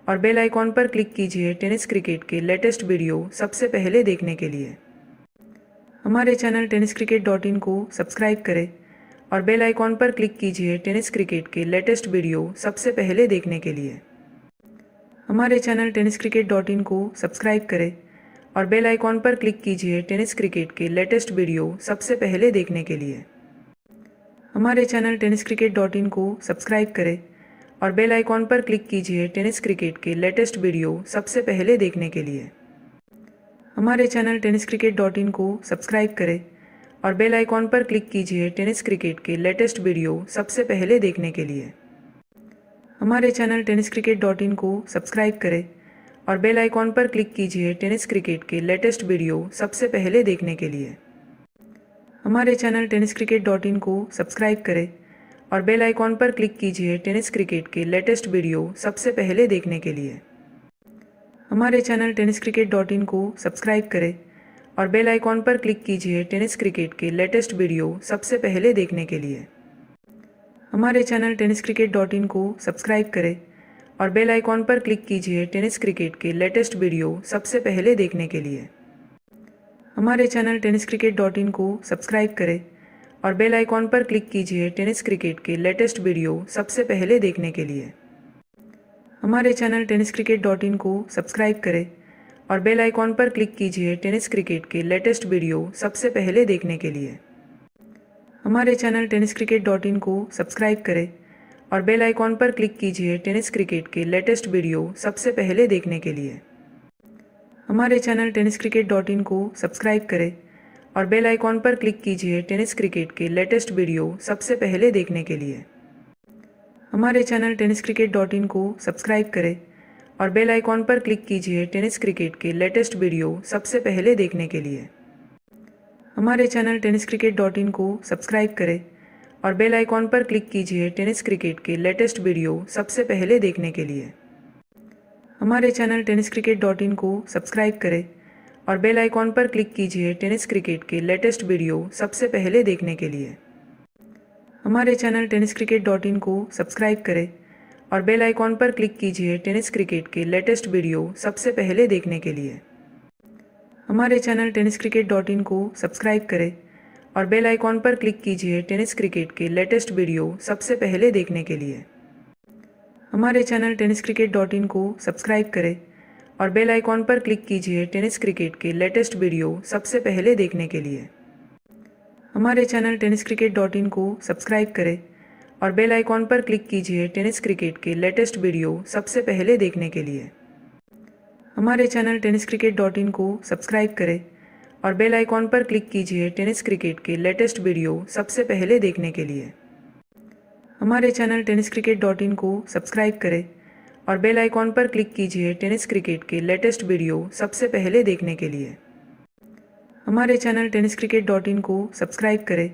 और बेल आइकॉन पर क्लिक कीजिए टेनिस क्रिकेट के लेटेस्ट वीडियो सबसे पहले देखने के लिए. हमारे चैनल tenniscricket.in को सब्सक्राइब करें और बेल आइकॉन पर क्लिक कीजिए टेनिस क्रिकेट के लेटेस्ट वीडियो सबसे पहले देखने के लिए. हमारे चैनल tenniscricket.in को सब्सक्राइब करें और बेल आइकॉन पर क्लिक कीजिए टेनिस क्रिकेट के लेटेस्ट वीडियो सबसे पहले देखने के लिए. हमारे चैनल tenniscricket.in को सब्सक्राइब करें और बेल आइकॉन पर क्लिक कीजिए टेनिस क्रिकेट के लेटेस्ट वीडियो सबसे पहले देखने के लिए. हमारे चैनल tenniscricket.in को सब्सक्राइब करें और बेल आइकॉन पर क्लिक कीजिए टेनिस क्रिकेट के लेटेस्ट वीडियो सबसे पहले देखने के लिए. हमारे चैनल tenniscricket.in को सब्सक्राइब करें और बेल आइकॉन पर क्लिक कीजिए टेनिस क्रिकेट के लेटेस्ट वीडियो सबसे पहले देखने के लिए. हमारे चैनल tenniscricket.in को सब्सक्राइब करें और बेल आइकॉन पर क्लिक कीजिए टेनिस क्रिकेट के लेटेस्ट वीडियो सबसे पहले देखने के लिए. हमारे चैनल tenniscricket.in को सब्सक्राइब करें और बेल आइकॉन पर क्लिक कीजिए टेनिस क्रिकेट के लेटेस्ट वीडियो सबसे पहले देखने के लिए. हमारे चैनल tenniscricket.in को सब्सक्राइब करें और बेल आइकॉन पर क्लिक कीजिए टेनिस क्रिकेट के लेटेस्ट वीडियो सबसे पहले देखने के लिए. हमारे चैनल tenniscricket.in को सब्सक्राइब करें और बेल आइकॉन पर क्लिक कीजिए टेनिस क्रिकेट के लेटेस्ट वीडियो सबसे पहले देखने के लिए. हमारे चैनल tenniscricket.in को सब्सक्राइब करें और बेल आइकॉन पर क्लिक कीजिए टेनिस क्रिकेट के लेटेस्ट वीडियो सबसे पहले देखने के लिए. हमारे चैनल tenniscricket.in को सब्सक्राइब करें और बेल आइकॉन पर क्लिक कीजिए टेनिस क्रिकेट के लेटेस्ट वीडियो सबसे पहले देखने के लिए. हमारे चैनल tenniscricket.in को सब्सक्राइब करें और बेल आइकॉन पर क्लिक कीजिए टेनिस क्रिकेट के लेटेस्ट वीडियो सबसे पहले देखने के लिए. हमारे चैनल tenniscricket.in को सब्सक्राइब करें और बेल आइकॉन पर क्लिक कीजिए टेनिस क्रिकेट के लेटेस्ट वीडियो सबसे पहले देखने के लिए. हमारे चैनल tenniscricket.in को सब्सक्राइब करें और बेल आइकॉन पर क्लिक कीजिए टेनिस क्रिकेट के लेटेस्ट वीडियो सबसे पहले देखने के लिए. हमारे चैनल tenniscricket.in को सब्सक्राइब करें और बेल आइकॉन पर क्लिक कीजिए टेनिस क्रिकेट के लेटेस्ट वीडियो सबसे पहले देखने के लिए. हमारे चैनल tenniscricket.in को सब्सक्राइब करें और बेल आइकॉन पर क्लिक कीजिए टेनिस क्रिकेट के लेटेस्ट वीडियो सबसे पहले देखने के लिए. हमारे चैनल tenniscricket.in को सब्सक्राइब करें और बेल आइकॉन पर क्लिक कीजिए टेनिस क्रिकेट के लेटेस्ट वीडियो सबसे पहले देखने के लिए. हमारे चैनल tenniscricket.in को सब्सक्राइब करें और बेल आइकॉन पर क्लिक कीजिए टेनिस क्रिकेट के लेटेस्ट वीडियो सबसे पहले देखने के लिए. हमारे चैनल tenniscricket.in को सब्सक्राइब करें और बेल आइकॉन पर क्लिक कीजिए टेनिस क्रिकेट के लेटेस्ट वीडियो सबसे पहले देखने के लिए. हमारे चैनल tenniscricket.in को सब्सक्राइब करें और बेल आइकॉन पर क्लिक कीजिए टेनिस क्रिकेट के लेटेस्ट वीडियो सबसे पहले देखने के लिए. हमारे चैनल tenniscricket.in को सब्सक्राइब करें और बेल आइकॉन पर क्लिक कीजिए टेनिस क्रिकेट के लेटेस्ट वीडियो सबसे पहले देखने के लिए. हमारे चैनल tenniscricket.in को सब्सक्राइब करें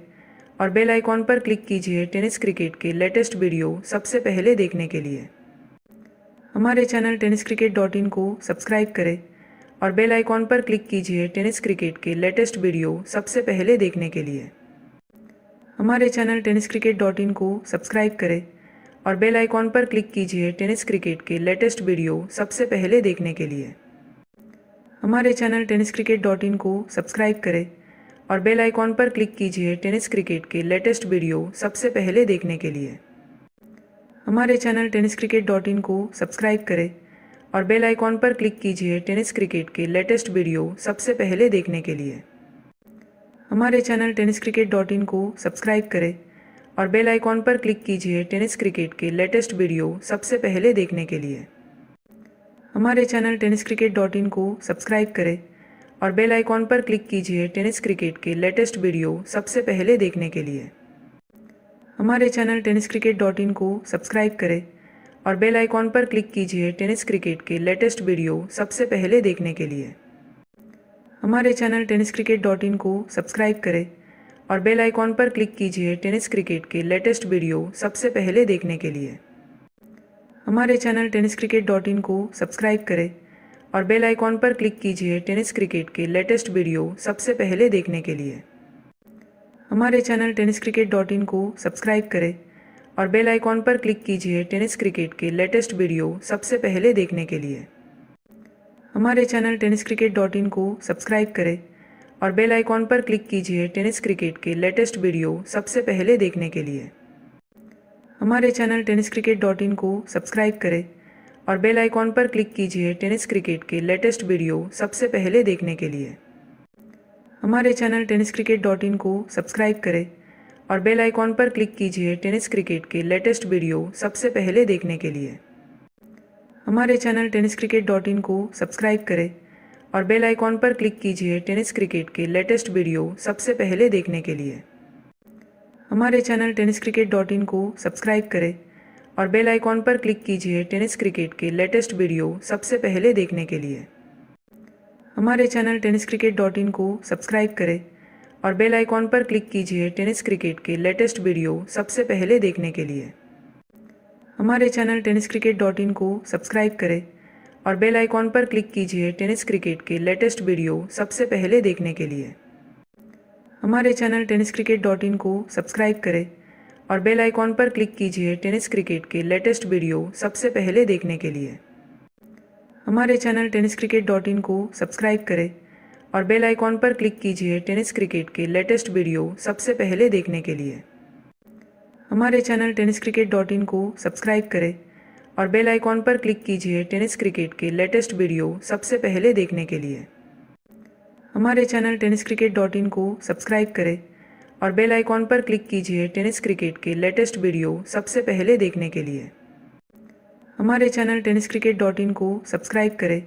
और बेल आइकॉन पर क्लिक कीजिए टेनिस क्रिकेट के लेटेस्ट वीडियो सबसे पहले देखने के लिए. हमारे चैनल टेनिस क्रिकेट को सब्सक्राइब करें और बेल आइकॉन पर क्लिक कीजिए टेनिस क्रिकेट के लेटेस्ट वीडियो सबसे पहले देखने के लिए। हमारे चैनल टेनिस क्रिकेट को सब्सक्राइब करें और बेल आइकॉन पर क्लिक कीजिए टेनिस क्रिकेट के लेटेस्ट वीडियो सबसे पहले देखने के लिए। हमारे चैनल टेनिस क्रिकेट को सब्सक्राइब करें और बेल आइकॉन पर क्लिक कीजिए टेनिस क्रिकेट के लेटेस्ट वीडियो सबसे पहले देखने के लिए। हमारे चैनल टेनिस क्रिकेट को सब्सक्राइब करें और बेल आइकॉन पर क्लिक कीजिए टेनिस क्रिकेट के लेटेस्ट वीडियो सबसे पहले देखने के लिए। हमारे चैनल टेनिस क्रिकेट को सब्सक्राइब करें और बेल आइकॉन पर क्लिक कीजिए टेनिस क्रिकेट के लेटेस्ट वीडियो सबसे पहले देखने के लिए। हमारे चैनल टेनिस क्रिकेट को सब्सक्राइब करें और बेल आइकॉन पर क्लिक कीजिए टेनिस क्रिकेट के लेटेस्ट वीडियो सबसे पहले देखने के लिए। हमारे चैनल टेनिस क्रिकेट को सब्सक्राइब करें और बेल आइकॉन पर क्लिक कीजिए टेनिस क्रिकेट के लेटेस्ट वीडियो सबसे पहले देखने के लिए। हमारे चैनल टेनिस क्रिकेट को सब्सक्राइब करें और बेल आइकॉन पर क्लिक कीजिए टेनिस क्रिकेट के लेटेस्ट वीडियो सबसे पहले देखने के लिए। हमारे चैनल टेनिस क्रिकेट को सब्सक्राइब करें और बेल आइकॉन पर क्लिक कीजिए टेनिस क्रिकेट के लेटेस्ट वीडियो सबसे पहले देखने के लिए। हमारे चैनल टेनिस क्रिकेट को सब्सक्राइब करें और बेल आइकॉन पर क्लिक कीजिए टेनिस क्रिकेट के लेटेस्ट वीडियो सबसे पहले देखने के लिए। हमारे चैनल टेनिस क्रिकेट को सब्सक्राइब करें और बेल आइकॉन पर क्लिक कीजिए टेनिस क्रिकेट के लेटेस्ट वीडियो सबसे पहले देखने के लिए। हमारे चैनल टेनिस क्रिकेट को सब्सक्राइब करें और बेल आइकॉन पर क्लिक कीजिए टेनिस क्रिकेट के लेटेस्ट वीडियो सबसे पहले देखने के लिए। हमारे चैनल टेनिस क्रिकेट को सब्सक्राइब करें और बेल आइकॉन पर क्लिक कीजिए टेनिस क्रिकेट के लेटेस्ट वीडियो सबसे पहले देखने के लिए। हमारे चैनल टेनिस क्रिकेट को सब्सक्राइब करें और बेल आइकॉन पर क्लिक कीजिए टेनिस क्रिकेट के लेटेस्ट वीडियो सबसे पहले देखने के लिए। हमारे चैनल टेनिस क्रिकेट को सब्सक्राइब करें और बेल आइकॉन पर क्लिक कीजिए टेनिस क्रिकेट के लेटेस्ट वीडियो सबसे पहले देखने के लिए। हमारे चैनल टेनिस क्रिकेट को सब्सक्राइब करें और बेल आइकॉन पर क्लिक कीजिए टेनिस क्रिकेट के लेटेस्ट वीडियो सबसे पहले देखने के लिए। हमारे चैनल टेनिस क्रिकेट को सब्सक्राइब करें और बेल आइकॉन पर क्लिक कीजिए टेनिस क्रिकेट के लेटेस्ट वीडियो सबसे पहले देखने के लिए। हमारे चैनल टेनिस क्रिकेट को सब्सक्राइब करें और बेल आइकॉन पर क्लिक कीजिए टेनिस क्रिकेट के लेटेस्ट वीडियो सबसे पहले देखने के लिए। हमारे चैनल टेनिस क्रिकेट को सब्सक्राइब करें और बेल आइकॉन पर क्लिक कीजिए टेनिस क्रिकेट के लेटेस्ट वीडियो सबसे पहले देखने के लिए। हमारे चैनल टेनिस क्रिकेट को सब्सक्राइब करें और बेल आइकॉन पर क्लिक कीजिए टेनिस क्रिकेट के लेटेस्ट वीडियो सबसे पहले देखने के लिए। हमारे चैनल टेनिस क्रिकेट को सब्सक्राइब करें और बेल आइकॉन पर क्लिक कीजिए टेनिस क्रिकेट के लेटेस्ट वीडियो सबसे पहले देखने के लिए। हमारे चैनल टेनिस क्रिकेट को सब्सक्राइब करें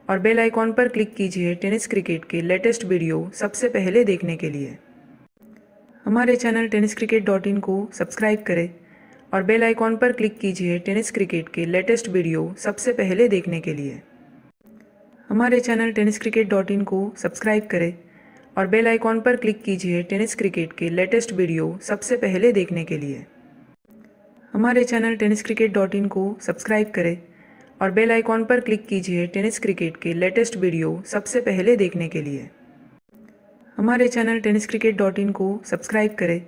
और बेल आइकॉन पर क्लिक कीजिए टेनिस क्रिकेट के लेटेस्ट वीडियो सबसे पहले देखने के लिए। हमारे चैनल टेनिस क्रिकेट को सब्सक्राइब करें और बेल आइकॉन पर क्लिक कीजिए टेनिस क्रिकेट के लेटेस्ट वीडियो सबसे पहले देखने के लिए। हमारे चैनल टेनिस क्रिकेट को सब्सक्राइब करें और बेल आइकॉन पर क्लिक कीजिए टेनिस क्रिकेट के लेटेस्ट वीडियो सबसे पहले देखने के लिए। हमारे चैनल टेनिस क्रिकेट को सब्सक्राइब करें और बेल आइकॉन पर क्लिक कीजिए टेनिस क्रिकेट के लेटेस्ट वीडियो सबसे पहले देखने के लिए। हमारे चैनल टेनिस क्रिकेट को सब्सक्राइब करें